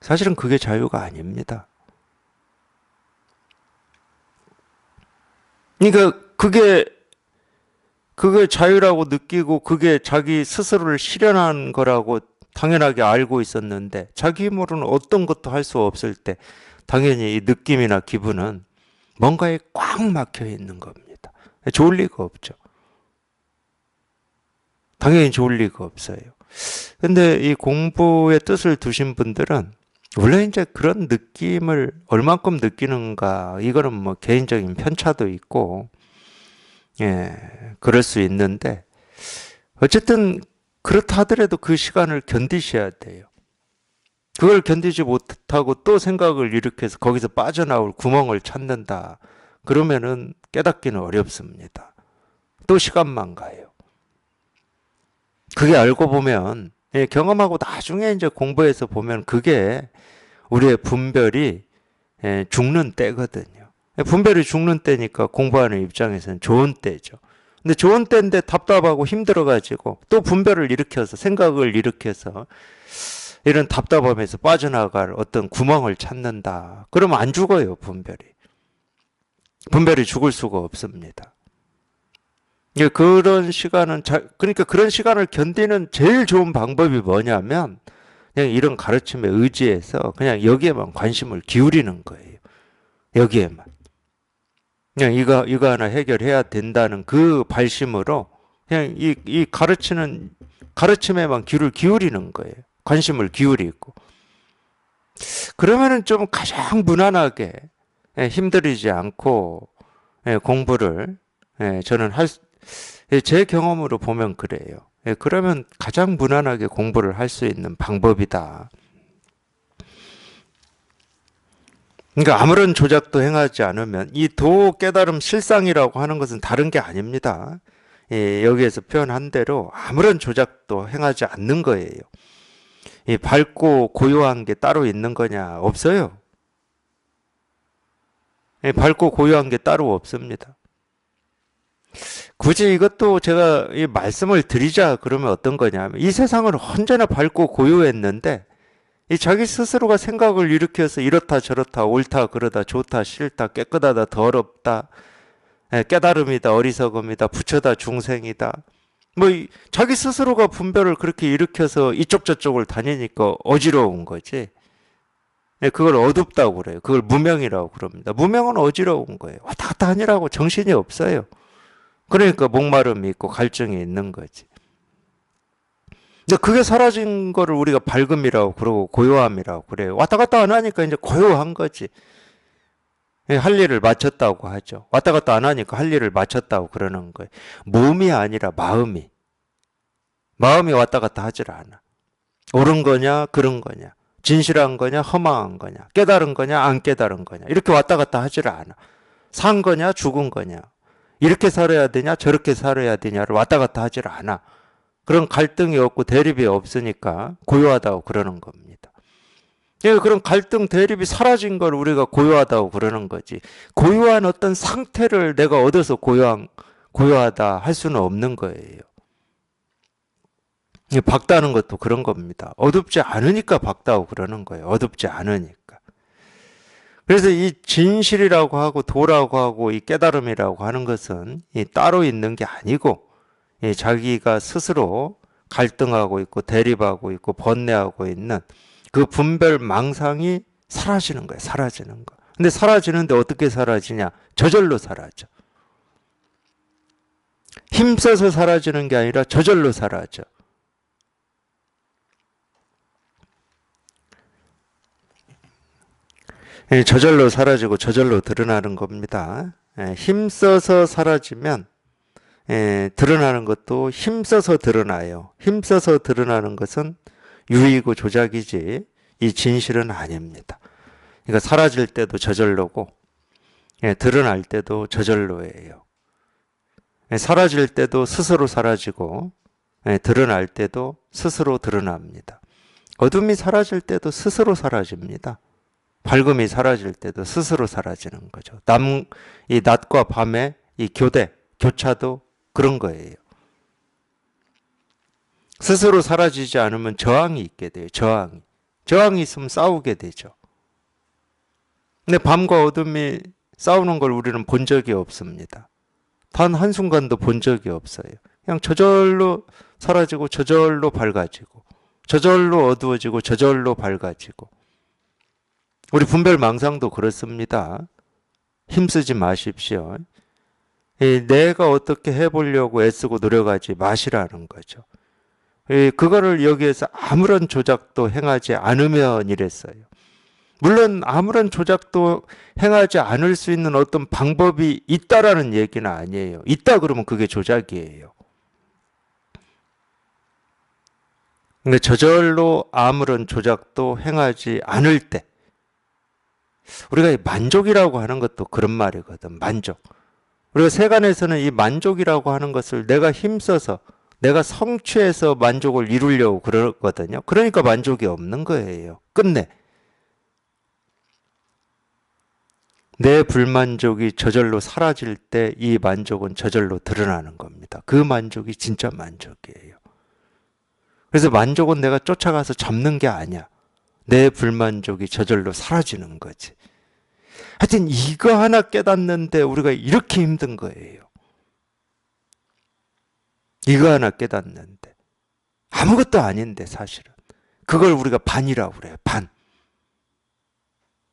사실은 그게 자유가 아닙니다. 그러니까 그게 자유라고 느끼고 그게 자기 스스로를 실현한 거라고 당연하게 알고 있었는데 자기 힘으로는 어떤 것도 할 수 없을 때 당연히 이 느낌이나 기분은 뭔가에 꽉 막혀 있는 겁니다. 좋을 리가 없죠. 당연히 좋을 리가 없어요. 근데 이 공부의 뜻을 두신 분들은 물론 이제 그런 느낌을 얼만큼 느끼는가 이거는 뭐 개인적인 편차도 있고 그럴 수 있는데 어쨌든 그렇다 하더라도 그 시간을 견디셔야 돼요. 그걸 견디지 못하고 또 생각을 일으켜서 거기서 빠져나올 구멍을 찾는다. 그러면은 깨닫기는 어렵습니다. 또 시간만 가요. 그게 알고 보면 경험하고 나중에 이제 공부해서 보면 그게 우리의 분별이 죽는 때거든요. 분별이 죽는 때니까 공부하는 입장에서는 좋은 때죠. 근데 좋은 때인데 답답하고 힘들어가지고 또 분별을 일으켜서 생각을 일으켜서 이런 답답함에서 빠져나갈 어떤 구멍을 찾는다. 그러면 안 죽어요, 분별이. 분별이 죽을 수가 없습니다. 그런 시간은, 그러니까 그런 시간을 견디는 제일 좋은 방법이 뭐냐면 그냥 이런 가르침에 의지해서 그냥 여기에만 관심을 기울이는 거예요. 여기에만. 그냥 이거 하나 해결해야 된다는 그 발심으로 그냥 이 가르침에만 귀를 기울이는 거예요. 관심을 기울이고. 그러면은 좀 가장 무난하게 힘들이지 않고 공부를 저는 제 경험으로 보면 그래요. 그러면 가장 무난하게 공부를 할 수 있는 방법이다. 그러니까 아무런 조작도 행하지 않으면 이 도 깨달음 실상이라고 하는 것은 다른 게 아닙니다. 여기에서 표현한 대로 아무런 조작도 행하지 않는 거예요. 밝고 고요한 게 따로 있는 거냐? 없어요. 밝고 고요한 게 따로 없습니다. 굳이 이것도 제가 이 말씀을 드리자 그러면 어떤 거냐면 이 세상은 언제나 밝고 고요했는데 이 자기 스스로가 생각을 일으켜서 이렇다 저렇다 옳다 그러다 좋다 싫다 깨끗하다 더럽다 깨달음이다 어리석음이다 부처다 중생이다 뭐 자기 스스로가 분별을 그렇게 일으켜서 이쪽 저쪽을 다니니까 어지러운 거지. 그걸 어둡다고 그래요. 그걸 무명이라고 그럽니다. 무명은 어지러운 거예요. 왔다 갔다 하느라고 정신이 없어요. 그러니까 목마름이 있고 갈증이 있는 거지. 근데 그게 사라진 거를 우리가 밝음이라고 그러고 고요함이라고 그래요. 왔다 갔다 안 하니까 이제 고요한 거지. 할 일을 마쳤다고 하죠. 왔다 갔다 안 하니까 할 일을 마쳤다고 그러는 거예요. 몸이 아니라 마음이. 마음이 왔다 갔다 하질 않아. 옳은 거냐, 그른 거냐. 진실한 거냐, 허망한 거냐. 깨달은 거냐, 안 깨달은 거냐. 이렇게 왔다 갔다 하질 않아. 산 거냐, 죽은 거냐. 이렇게 살아야 되냐, 저렇게 살아야 되냐를 왔다 갔다 하질 않아. 그런 갈등이 없고 대립이 없으니까 고요하다고 그러는 겁니다. 그런 갈등, 대립이 사라진 걸 우리가 고요하다고 그러는 거지. 고요한 어떤 상태를 내가 얻어서 고요하다 할 수는 없는 거예요. 밝다는 것도 그런 겁니다. 어둡지 않으니까 밝다고 그러는 거예요. 어둡지 않으니까. 그래서 이 진실이라고 하고 도라고 하고 이 깨달음이라고 하는 것은 따로 있는 게 아니고 자기가 스스로 갈등하고 있고 대립하고 있고 번뇌하고 있는 그 분별 망상이 사라지는 거예요. 사라지는 거. 근데 사라지는데 어떻게 사라지냐? 저절로 사라져. 힘써서 사라지는 게 아니라 저절로 사라져. 저절로 사라지고 저절로 드러나는 겁니다. 힘써서 사라지면 드러나는 것도 힘써서 드러나요. 힘써서 드러나는 것은 유의고 조작이지 이 진실은 아닙니다. 그러니까 사라질 때도 저절로고 드러날 때도 저절로예요. 사라질 때도 스스로 사라지고 드러날 때도 스스로 드러납니다. 어둠이 사라질 때도 스스로 사라집니다. 밝음이 사라질 때도 스스로 사라지는 거죠. 이 낮과 밤의 이 교차도 그런 거예요. 스스로 사라지지 않으면 저항이 있게 돼요. 저항이 있으면 싸우게 되죠. 근데 밤과 어둠이 싸우는 걸 우리는 본 적이 없습니다. 단 한순간도 본 적이 없어요. 그냥 저절로 사라지고 저절로 밝아지고 저절로 어두워지고 저절로 밝아지고. 우리 분별망상도 그렇습니다. 힘쓰지 마십시오. 내가 어떻게 해보려고 애쓰고 노력하지 마시라는 거죠. 그거를 여기에서 아무런 조작도 행하지 않으면 이랬어요. 물론 아무런 조작도 행하지 않을 수 있는 어떤 방법이 있다라는 얘기는 아니에요. 있다 그러면 그게 조작이에요. 근데 저절로 아무런 조작도 행하지 않을 때 우리가 만족이라고 하는 것도 그런 말이거든. 만족. 우리가 세간에서는 이 만족이라고 하는 것을 내가 힘써서 내가 성취해서 만족을 이루려고 그러거든요. 그러니까 만족이 없는 거예요. 끝내. 내 불만족이 저절로 사라질 때 이 만족은 저절로 드러나는 겁니다. 그 만족이 진짜 만족이에요. 그래서 만족은 내가 쫓아가서 잡는 게 아니야. 내 불만족이 저절로 사라지는 거지. 하여튼 이거 하나 깨닫는데 우리가 이렇게 힘든 거예요. 이거 하나 깨닫는데. 아무것도 아닌데 사실은. 그걸 우리가 반이라고 그래요. 반.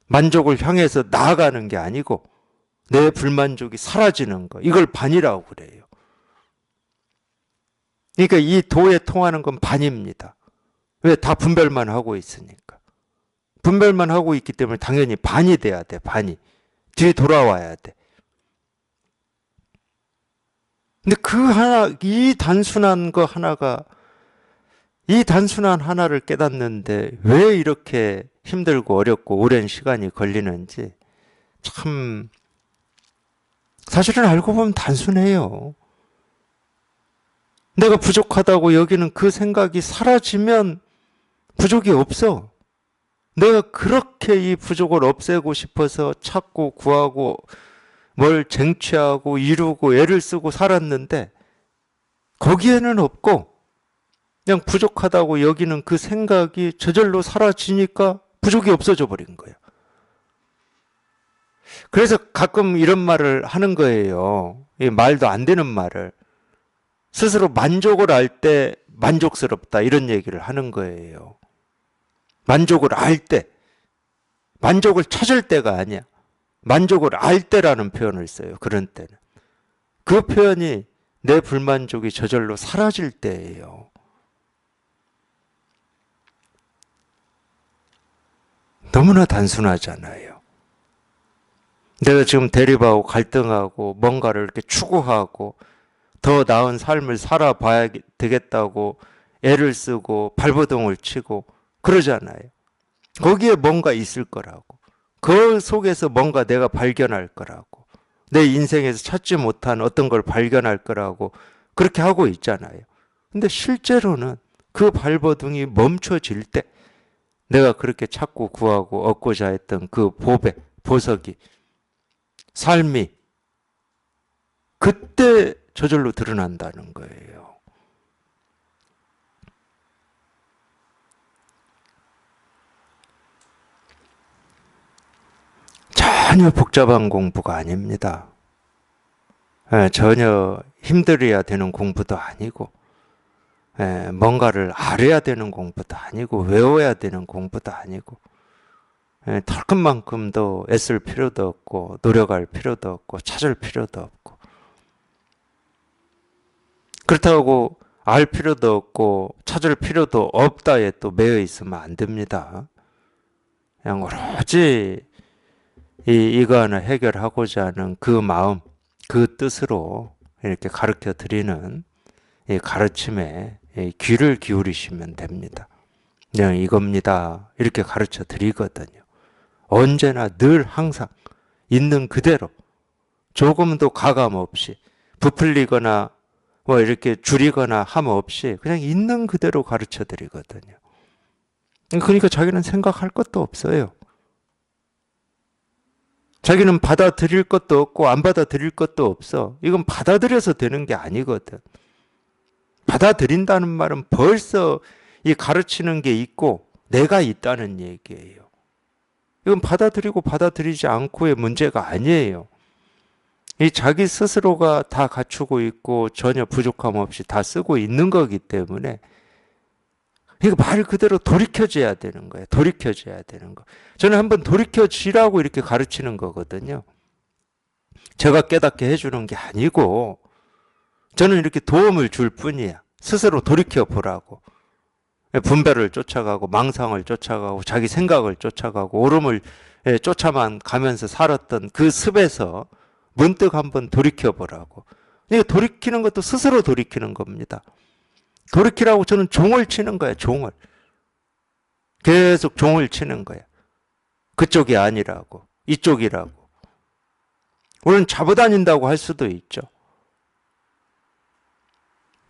만족을 향해서 나아가는 게 아니고 내 불만족이 사라지는 거. 이걸 반이라고 그래요. 그러니까 이 도에 통하는 건 반입니다. 왜? 다 분별만 하고 있으니까. 분별만 하고 있기 때문에 당연히 반이 돼야 돼. 반이. 뒤에 돌아와야 돼. 근데 이 단순한 거 하나가, 이 단순한 하나를 깨닫는데 왜 이렇게 힘들고 어렵고 오랜 시간이 걸리는지 참 사실은 알고 보면 단순해요. 내가 부족하다고 여기는 그 생각이 사라지면 부족이 없어. 내가 그렇게 이 부족을 없애고 싶어서 찾고 구하고 뭘 쟁취하고 이루고 애를 쓰고 살았는데 거기에는 없고 그냥 부족하다고 여기는 그 생각이 저절로 사라지니까 부족이 없어져 버린 거예요. 그래서 가끔 이런 말을 하는 거예요. 이 말도 안 되는 말을. 스스로 만족을 알 때 만족스럽다 이런 얘기를 하는 거예요. 만족을 알 때. 만족을 찾을 때가 아니야. 만족을 알 때라는 표현을 써요. 그런 때는. 그 표현이 내 불만족이 저절로 사라질 때예요. 너무나 단순하잖아요. 내가 지금 대립하고 갈등하고 뭔가를 이렇게 추구하고 더 나은 삶을 살아봐야 되겠다고 애를 쓰고 발버둥을 치고 그러잖아요. 거기에 뭔가 있을 거라고. 그 속에서 뭔가 내가 발견할 거라고. 내 인생에서 찾지 못한 어떤 걸 발견할 거라고 그렇게 하고 있잖아요. 근데 실제로는 그 발버둥이 멈춰질 때 내가 그렇게 찾고 구하고 얻고자 했던 그 보석이, 삶이 그때 저절로 드러난다는 거예요. 전혀 복잡한 공부가 아닙니다. 전혀 힘들어야 되는 공부도 아니고 뭔가를 알아야 되는 공부도 아니고 외워야 되는 공부도 아니고 털끝만큼도 애쓸 필요도 없고 노력할 필요도 없고 찾을 필요도 없고 그렇다고 알 필요도 없고 찾을 필요도 없다에 또 매여 있으면 안 됩니다. 그냥 오로지 이거 하나 해결하고자 하는 그 마음, 그 뜻으로 이렇게 가르쳐 드리는 이 가르침에 귀를 기울이시면 됩니다. 그냥 이겁니다. 이렇게 가르쳐 드리거든요. 언제나 늘 항상 있는 그대로 조금도 가감 없이 부풀리거나 뭐 이렇게 줄이거나 함 없이 그냥 있는 그대로 가르쳐 드리거든요. 그러니까 자기는 생각할 것도 없어요. 자기는 받아들일 것도 없고 안 받아들일 것도 없어. 이건 받아들여서 되는 게 아니거든. 받아들인다는 말은 벌써 이 가르치는 게 있고 내가 있다는 얘기예요. 이건 받아들이고 받아들이지 않고의 문제가 아니에요. 이 자기 스스로가 다 갖추고 있고 전혀 부족함 없이 다 쓰고 있는 거기 때문에 이거 말 그대로 돌이켜줘야 되는 거예요. 돌이켜줘야 되는 거. 저는 한번 돌이켜지라고 이렇게 가르치는 거거든요. 제가 깨닫게 해주는 게 아니고 저는 이렇게 도움을 줄 뿐이야. 스스로 돌이켜 보라고. 분별을 쫓아가고 망상을 쫓아가고 자기 생각을 쫓아가고 오름을 쫓아만 가면서 살았던 그 습에서 문득 한번 돌이켜 보라고. 이거 돌이키는 것도 스스로 돌이키는 겁니다. 돌이키라고 저는 종을 치는 거야, 종을. 계속 종을 치는 거야. 그쪽이 아니라고, 이쪽이라고. 우리는 잡아다닌다고 할 수도 있죠.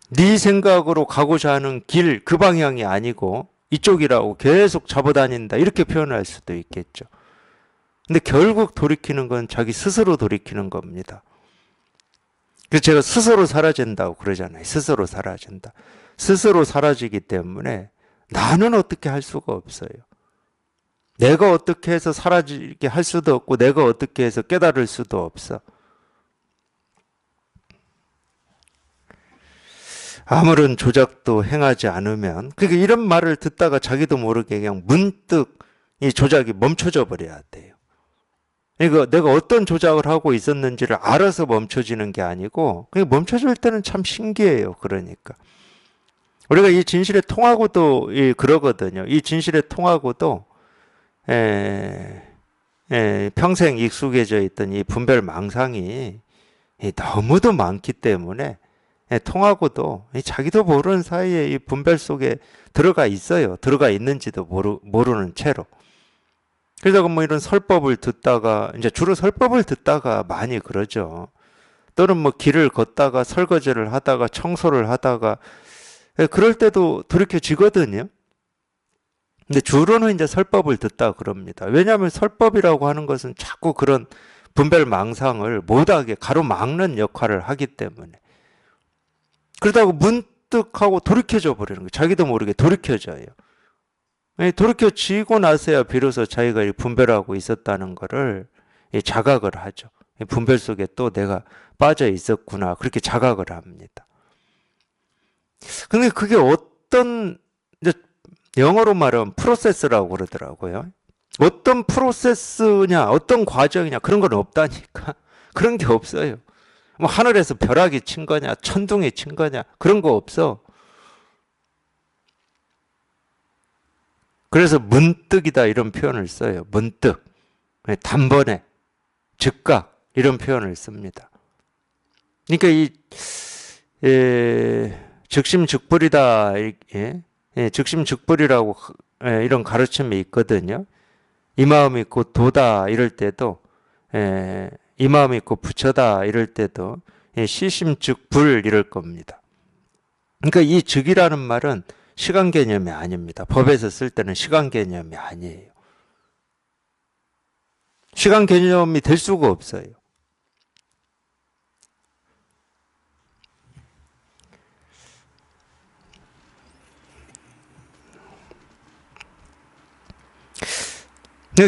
네 생각으로 가고자 하는 길, 그 방향이 아니고 이쪽이라고 계속 잡아다닌다. 이렇게 표현할 수도 있겠죠. 근데 결국 돌이키는 건 자기 스스로 돌이키는 겁니다. 그래서 제가 스스로 사라진다고 그러잖아요. 스스로 사라진다. 스스로 사라지기 때문에 나는 어떻게 할 수가 없어요. 내가 어떻게 해서 사라지게 할 수도 없고 내가 어떻게 해서 깨달을 수도 없어. 아무런 조작도 행하지 않으면, 그러니까 이런 말을 듣다가 자기도 모르게 그냥 문득 이 조작이 멈춰져 버려야 돼요. 그러니까 내가 어떤 조작을 하고 있었는지를 알아서 멈춰지는 게 아니고 그냥 멈춰질 때는 참 신기해요. 그러니까 우리가 이 진실에 통하고도 그러거든요. 이 진실에 통하고도 평생 익숙해져 있던 이 분별 망상이 너무도 많기 때문에 통하고도 자기도 모르는 사이에 이 분별 속에 들어가 있어요. 들어가 있는지도 모르는 채로. 그래서 뭐 이런 설법을 듣다가 이제 주로 설법을 듣다가 많이 그러죠. 또는 뭐 길을 걷다가 설거지를 하다가 청소를 하다가 그럴 때도 돌이켜지거든요. 근데 주로는 이제 설법을 듣다 그럽니다. 왜냐하면 설법이라고 하는 것은 자꾸 그런 분별 망상을 못하게 가로막는 역할을 하기 때문에. 그러다가 문득 하고 돌이켜져 버리는 거예요. 자기도 모르게 돌이켜져요. 돌이켜지고 나서야 비로소 자기가 분별하고 있었다는 것을 자각을 하죠. 분별 속에 또 내가 빠져 있었구나. 그렇게 자각을 합니다. 근데 그게 어떤, 이제 영어로 말하면 프로세스라고 그러더라고요. 어떤 프로세스냐, 어떤 과정이냐, 그런 건 없다니까. 그런 게 없어요. 뭐 하늘에서 벼락이 친 거냐, 천둥이 친 거냐, 그런 거 없어. 그래서 문득이다 이런 표현을 써요. 문득, 단번에, 즉각 이런 표현을 씁니다. 그러니까 이 즉심즉불이다, 즉심즉불이라고 이런 가르침이 있거든요. 이 마음이 곧 도다 이럴 때도, 이 마음이 곧 부처다 이럴 때도 시심즉불 이럴 겁니다. 그러니까 이 즉이라는 말은 시간 개념이 아닙니다. 법에서 쓸 때는 시간 개념이 아니에요. 시간 개념이 될 수가 없어요.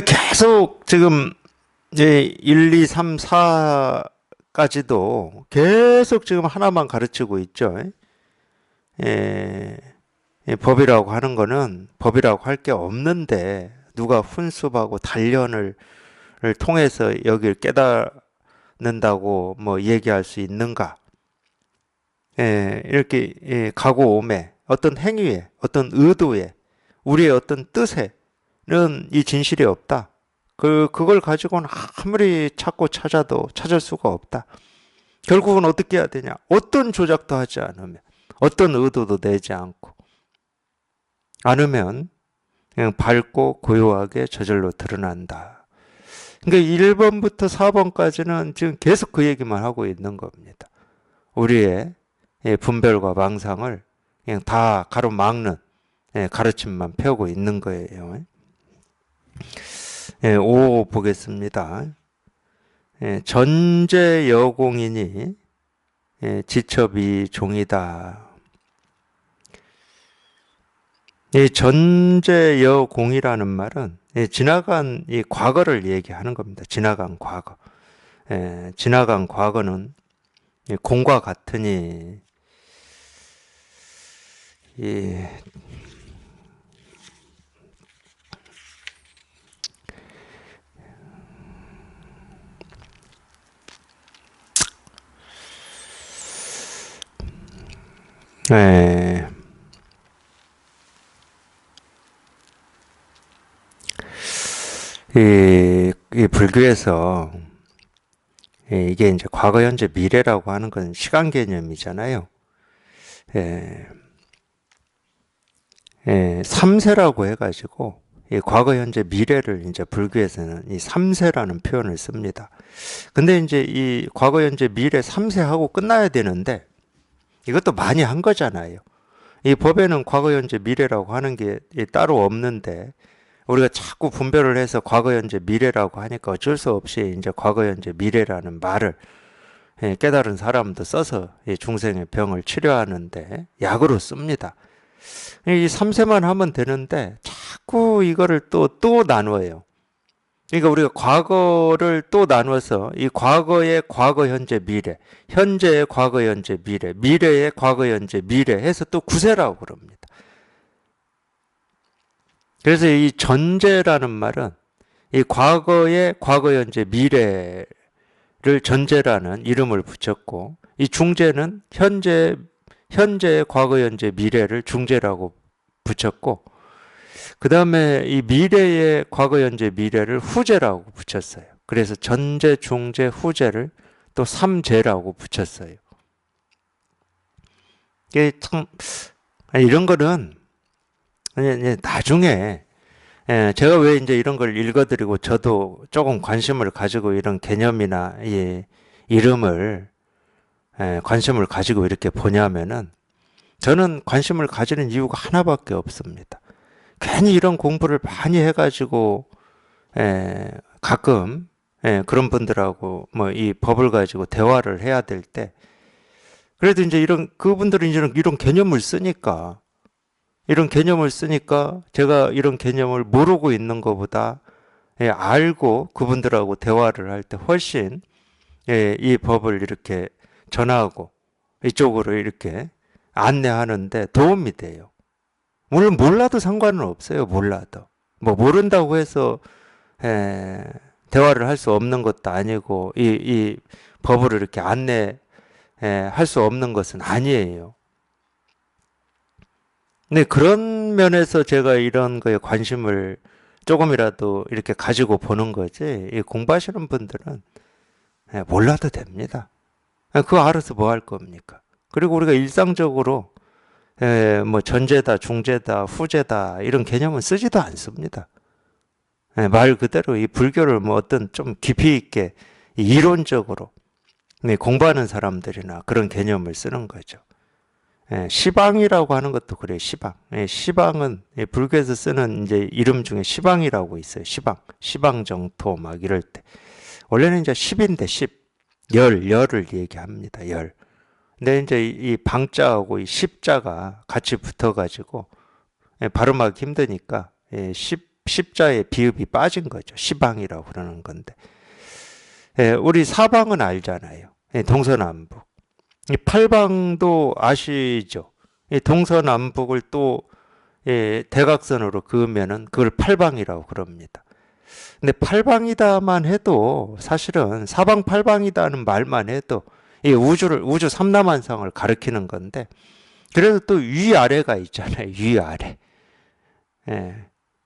계속 지금 이제 1, 2, 3, 4까지도 계속 지금 하나만 가르치고 있죠. 법이라고 하는 거는 법이라고 할 게 없는데 누가 훈습하고 단련을 통해서 여기를 깨닫는다고 뭐 얘기할 수 있는가? 이렇게 가고 오매 어떤 행위에 어떤 의도에 우리의 어떤 뜻에는 이 진실이 없다. 그걸 가지고는 아무리 찾고 찾아도 찾을 수가 없다. 결국은 어떻게 해야 되냐? 어떤 조작도 하지 않으면, 어떤 의도도 내지 않으면 그냥 밝고 고요하게 저절로 드러난다. 그러니까 1번부터 4번까지는 지금 계속 그 얘기만 하고 있는 겁니다. 우리의 분별과 망상을 그냥 다 가로막는 가르침만 펴고 있는 거예요. 5 보겠습니다. 전제 여공이니 지첩이 종이다. 이 전제 여공이라는 말은 지나간 이 과거를 얘기하는 겁니다. 지나간 과거. 지나간 과거는 공과 같으니 이 불교에서 이게 이제 과거, 현재, 미래라고 하는 건 시간 개념이잖아요. 삼세라고 해가지고 이 과거, 현재, 미래를 이제 불교에서는 이 삼세라는 표현을 씁니다. 근데 이제 이 과거, 현재, 미래 삼세하고 끝나야 되는데 이것도 많이 한 거잖아요. 이 법에는 과거, 현재, 미래라고 하는 게 따로 없는데 우리가 자꾸 분별을 해서 과거, 현재, 미래라고 하니까 어쩔 수 없이 이제 과거, 현재, 미래라는 말을 깨달은 사람도 써서 중생의 병을 치료하는데 약으로 씁니다. 이 3세만 하면 되는데 자꾸 이거를 또 나누어요. 그러니까 우리가 과거를 또 나눠서 이 과거의 과거, 현재, 미래, 현재의 과거, 현재, 미래, 미래의 과거, 현재, 미래 해서 또 구세라고 그럽니다. 그래서 이 전제라는 말은 이 과거의 과거, 현재, 미래를 전제라는 이름을 붙였고 이 중제는 현재의 과거, 현재, 미래를 중제라고 붙였고 그 다음에 이 미래의 과거, 현재, 미래를 후제라고 붙였어요. 그래서 전제, 중제, 후제를 또 삼제라고 붙였어요. 이게 참 이런 거는 나중에 제가 왜 이제 이런 걸 읽어드리고 저도 조금 관심을 가지고 이런 개념이나 이름을 관심을 가지고 이렇게 보냐면은 저는 관심을 가지는 이유가 하나밖에 없습니다. 괜히 이런 공부를 많이 해가지고 가끔 그런 분들하고 뭐 이 법을 가지고 대화를 해야 될 때 그래도 이제 그분들은 이런 개념을 쓰니까 제가 이런 개념을 모르고 있는 것보다 알고 그분들하고 대화를 할 때 훨씬 이 법을 이렇게 전하고 이쪽으로 이렇게 안내하는데 도움이 돼요. 물론 몰라도 상관은 없어요. 몰라도. 뭐 모른다고 해서 대화를 할 수 없는 것도 아니고 이 법을 이렇게 안내할 수 없는 것은 아니에요. 네, 그런 면에서 제가 이런 거에 관심을 조금이라도 이렇게 가지고 보는 거지. 이 공부하시는 분들은 몰라도 됩니다. 그거 알아서 뭐 할 겁니까? 그리고 우리가 일상적으로 뭐 전제다, 중제다, 후제다 이런 개념은 쓰지도 않습니다. 말 그대로 이 불교를 뭐 어떤 좀 깊이 있게 이론적으로 공부하는 사람들이나 그런 개념을 쓰는 거죠. 시방이라고 하는 것도 그래요. 시방. 시방은 불교에서 쓰는 이제 이름 중에 시방이라고 있어요. 시방정토 막 이럴 때. 원래는 이제 10인데 10. 열을 얘기합니다. 열. 근데 이제 이 방자하고 이 십자가 같이 붙어가지고 발음하기 힘드니까 십자의 비읍이 빠진 거죠. 시방이라고 그러는 건데. 우리 사방은 알잖아요. 동서남북. 이 팔방도 아시죠? 이 동서남북을 또 대각선으로 그으면은 그걸 팔방이라고 그럽니다. 근데 팔방이다만 해도 사실은 사방팔방이다는 말만 해도 이 우주 삼라만상을 가리키는 건데 그래도 또 위아래가 있잖아요. 위아래.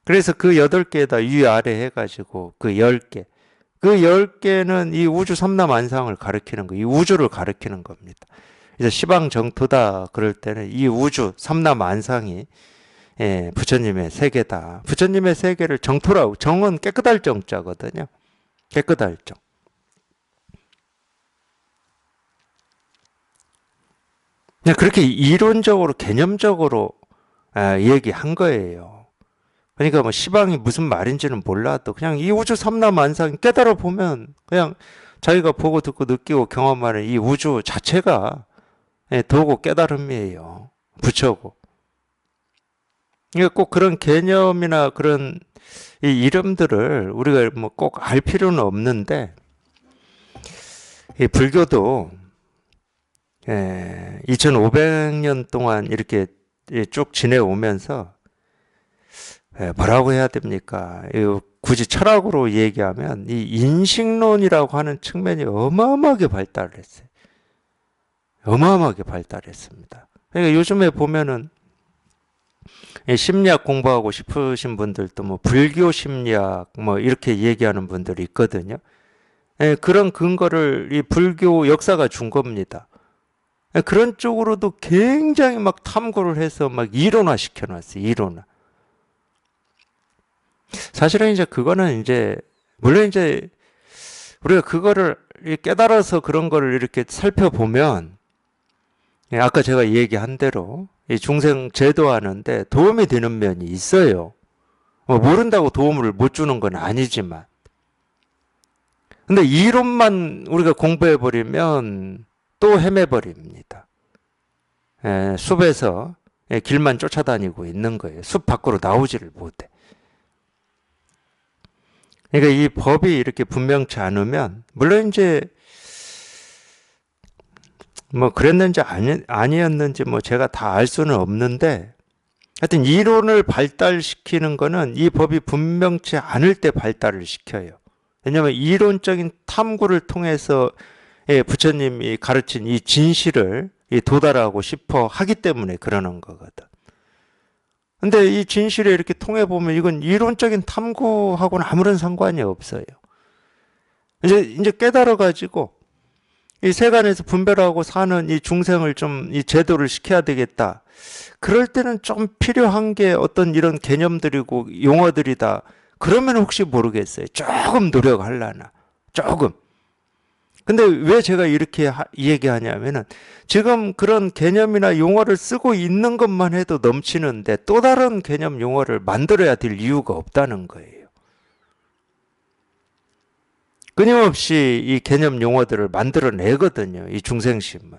그래서 그 8개에다 위아래 해가지고 그 10개. 그 10개는 이 우주 삼라만상을 가리키는 거, 이 우주를 가리키는 겁니다. 그래서 시방정토다 그럴 때는 이 우주 삼라만상이 부처님의 세계다. 부처님의 세계를 정토라고, 정은 깨끗할 정자거든요. 깨끗할 정. 그냥 그렇게 이론적으로, 개념적으로 얘기한 거예요. 그러니까 뭐 시방이 무슨 말인지는 몰라도 그냥 이 우주 삼라만상 깨달아 보면 그냥 자기가 보고 듣고 느끼고 경험하는 이 우주 자체가 도고 깨달음이에요. 부처고. 그러니까 꼭 그런 개념이나 그런 이 이름들을 우리가 뭐 꼭 알 필요는 없는데, 이 불교도 2500년 동안 이렇게 쭉 지내오면서 뭐라고 해야 됩니까? 굳이 철학으로 얘기하면 이 인식론이라고 하는 측면이 어마어마하게 발달을 했어요. 어마어마하게 발달했습니다. 그러니까 요즘에 보면은 심리학 공부하고 싶으신 분들도 뭐 불교 심리학 뭐 이렇게 얘기하는 분들이 있거든요. 그런 근거를 이 불교 역사가 준 겁니다. 그런 쪽으로도 굉장히 막 탐구를 해서 막 이론화 시켜놨어요. 이론화. 사실은 이제 그거는 이제 물론 이제 우리가 그거를 깨달아서 그런 거를 이렇게 살펴보면 아까 제가 얘기한 대로 이 중생 제도하는데 도움이 되는 면이 있어요. 뭐 모른다고 도움을 못 주는 건 아니지만. 근데 이론만 우리가 공부해버리면 또 헤매버립니다. 숲에서 길만 쫓아다니고 있는 거예요. 숲 밖으로 나오지를 못해. 그러니까 이 법이 이렇게 분명치 않으면, 물론 이제 뭐 그랬는지 아니었는지 뭐 제가 다 알 수는 없는데, 하여튼 이론을 발달시키는 거는 이 법이 분명치 않을 때 발달을 시켜요. 왜냐하면 이론적인 탐구를 통해서 부처님이 가르친 이 진실을 도달하고 싶어 하기 때문에 그러는 거거든. 근데 이 진실에 이렇게 통해보면 이건 이론적인 탐구하고는 아무런 상관이 없어요. 이제 깨달아가지고 이 세간에서 분별하고 사는 이 중생을 좀 이 제도를 시켜야 되겠다. 그럴 때는 좀 필요한 게 어떤 이런 개념들이고 용어들이다. 그러면 혹시 모르겠어요. 조금 노력하려나. 조금. 근데 왜 제가 이렇게 얘기하냐면은 지금 그런 개념이나 용어를 쓰고 있는 것만 해도 넘치는데 또 다른 개념 용어를 만들어야 될 이유가 없다는 거예요. 끊임없이 이 개념 용어들을 만들어내거든요. 이 중생심은.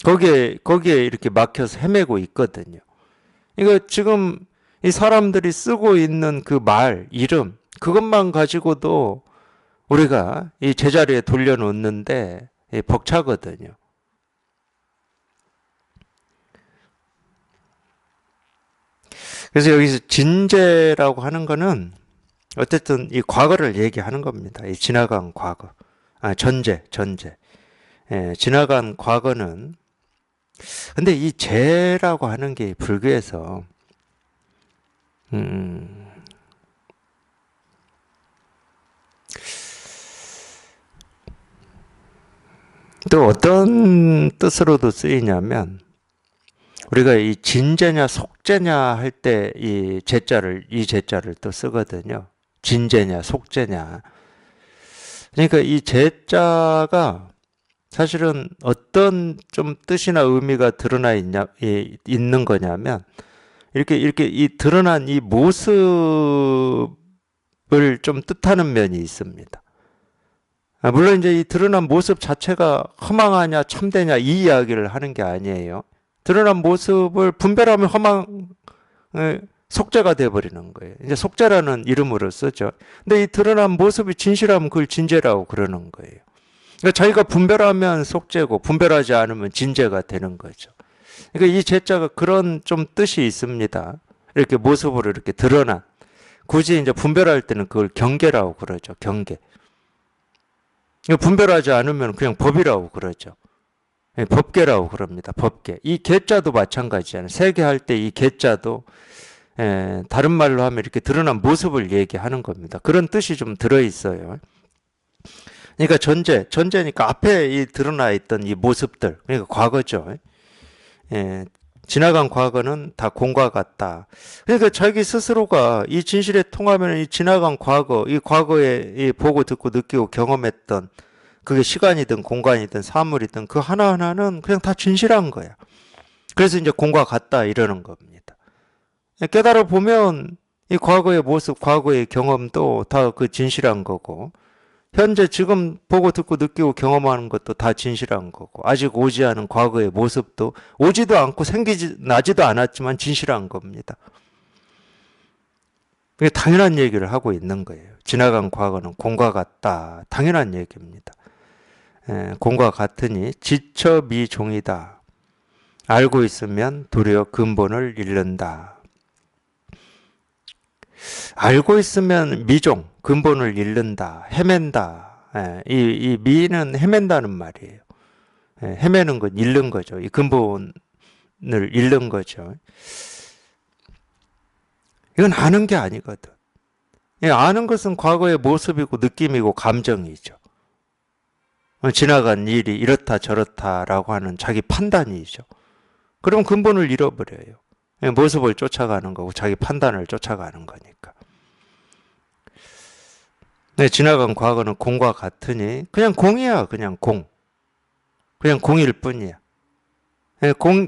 거기에 이렇게 막혀서 헤매고 있거든요. 이거 지금 이 사람들이 쓰고 있는 그 말, 이름, 그것만 가지고도 우리가 이 제자리에 돌려놓는데 벅차거든요. 그래서 여기서 진재라고 하는 거는 어쨌든 이 과거를 얘기하는 겁니다. 이 지나간 과거. 전제. 지나간 과거는, 근데 이 재라고 하는 게 불교에서, 또 어떤 뜻으로도 쓰이냐면, 우리가 이 진재냐 속재냐 할 때 이 제자를 또 쓰거든요. 진재냐 속재냐. 그러니까 이 제자가 사실은 어떤 좀 뜻이나 의미가 드러나 있는 거냐면, 이렇게 이 드러난 이 모습을 좀 뜻하는 면이 있습니다. 물론 이제 이 드러난 모습 자체가 허망하냐 참되냐 이 이야기를 하는 게 아니에요. 드러난 모습을 분별하면 속죄가 돼버리는 거예요. 이제 속죄라는 이름으로 쓰죠. 근데 이 드러난 모습이 진실하면 그걸 진재라고 그러는 거예요. 그러니까 자기가 분별하면 속죄고 분별하지 않으면 진재가 되는 거죠. 그러니까 이 제자가 그런 좀 뜻이 있습니다. 이렇게 모습으로 이렇게 드러난. 굳이 이제 분별할 때는 그걸 경계라고 그러죠. 경계. 분별하지 않으면 그냥 법이라고 그러죠. 법계라고 그럽니다. 법계. 이 계자도 마찬가지잖아요. 세계할 때 이 계자도 다른 말로 하면 이렇게 드러난 모습을 얘기하는 겁니다. 그런 뜻이 좀 들어있어요. 그러니까 전제니까 앞에 이 드러나 있던 이 모습들, 그러니까 과거죠. 예, 지나간 과거는 다 공과 같다. 그러니까 자기 스스로가 이 진실에 통하면 이 지나간 과거, 이 과거에 이 보고 듣고 느끼고 경험했던 그게 시간이든 공간이든 사물이든 그 하나하나는 그냥 다 진실한 거야. 그래서 이제 공과 같다 이러는 겁니다. 깨달아 보면 이 과거의 모습, 과거의 경험도 다 그 진실한 거고, 현재 지금 보고 듣고 느끼고 경험하는 것도 다 진실한 거고, 아직 오지 않은 과거의 모습도 오지도 않고 나지도 않았지만 진실한 겁니다. 그게 당연한 얘기를 하고 있는 거예요. 지나간 과거는 공과 같다. 당연한 얘기입니다. 공과 같으니 지처미종이다. 알고 있으면 도리어 근본을 잃는다. 알고 있으면 미종, 근본을 잃는다, 헤맨다. 이 미는 헤맨다는 말이에요. 헤매는 건 잃는 거죠. 이 근본을 잃는 거죠. 이건 아는 게 아니거든. 아는 것은 과거의 모습이고 느낌이고 감정이죠. 지나간 일이 이렇다 저렇다라고 하는 자기 판단이죠. 그럼 근본을 잃어버려요. 모습을 쫓아가는 거고 자기 판단을 쫓아가는 거니까. 지나간 과거는 공과 같으니 그냥 공이야. 그냥 공. 그냥 공일 뿐이야.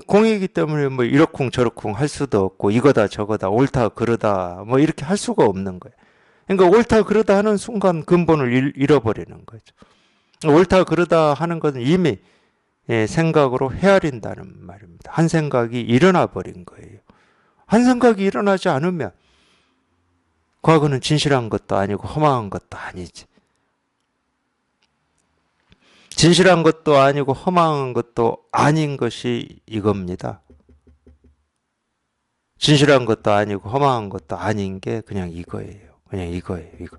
공이기 때문에 뭐 이러쿵 저러쿵 할 수도 없고 이거다 저거다 옳다 그르다 뭐 이렇게 할 수가 없는 거예요. 그러니까 옳다 그르다 하는 순간 근본을 잃어버리는 거죠. 옳다 그르다 하는 것은 이미 생각으로 헤아린다는 말입니다. 한 생각이 일어나 버린 거예요. 한 생각이 일어나지 않으면 과거는 진실한 것도 아니고 허망한 것도 아니지. 진실한 것도 아니고 허망한 것도 아닌 것이 이겁니다. 진실한 것도 아니고 허망한 것도 아닌 게 그냥 이거예요. 그냥 이거예요. 이거.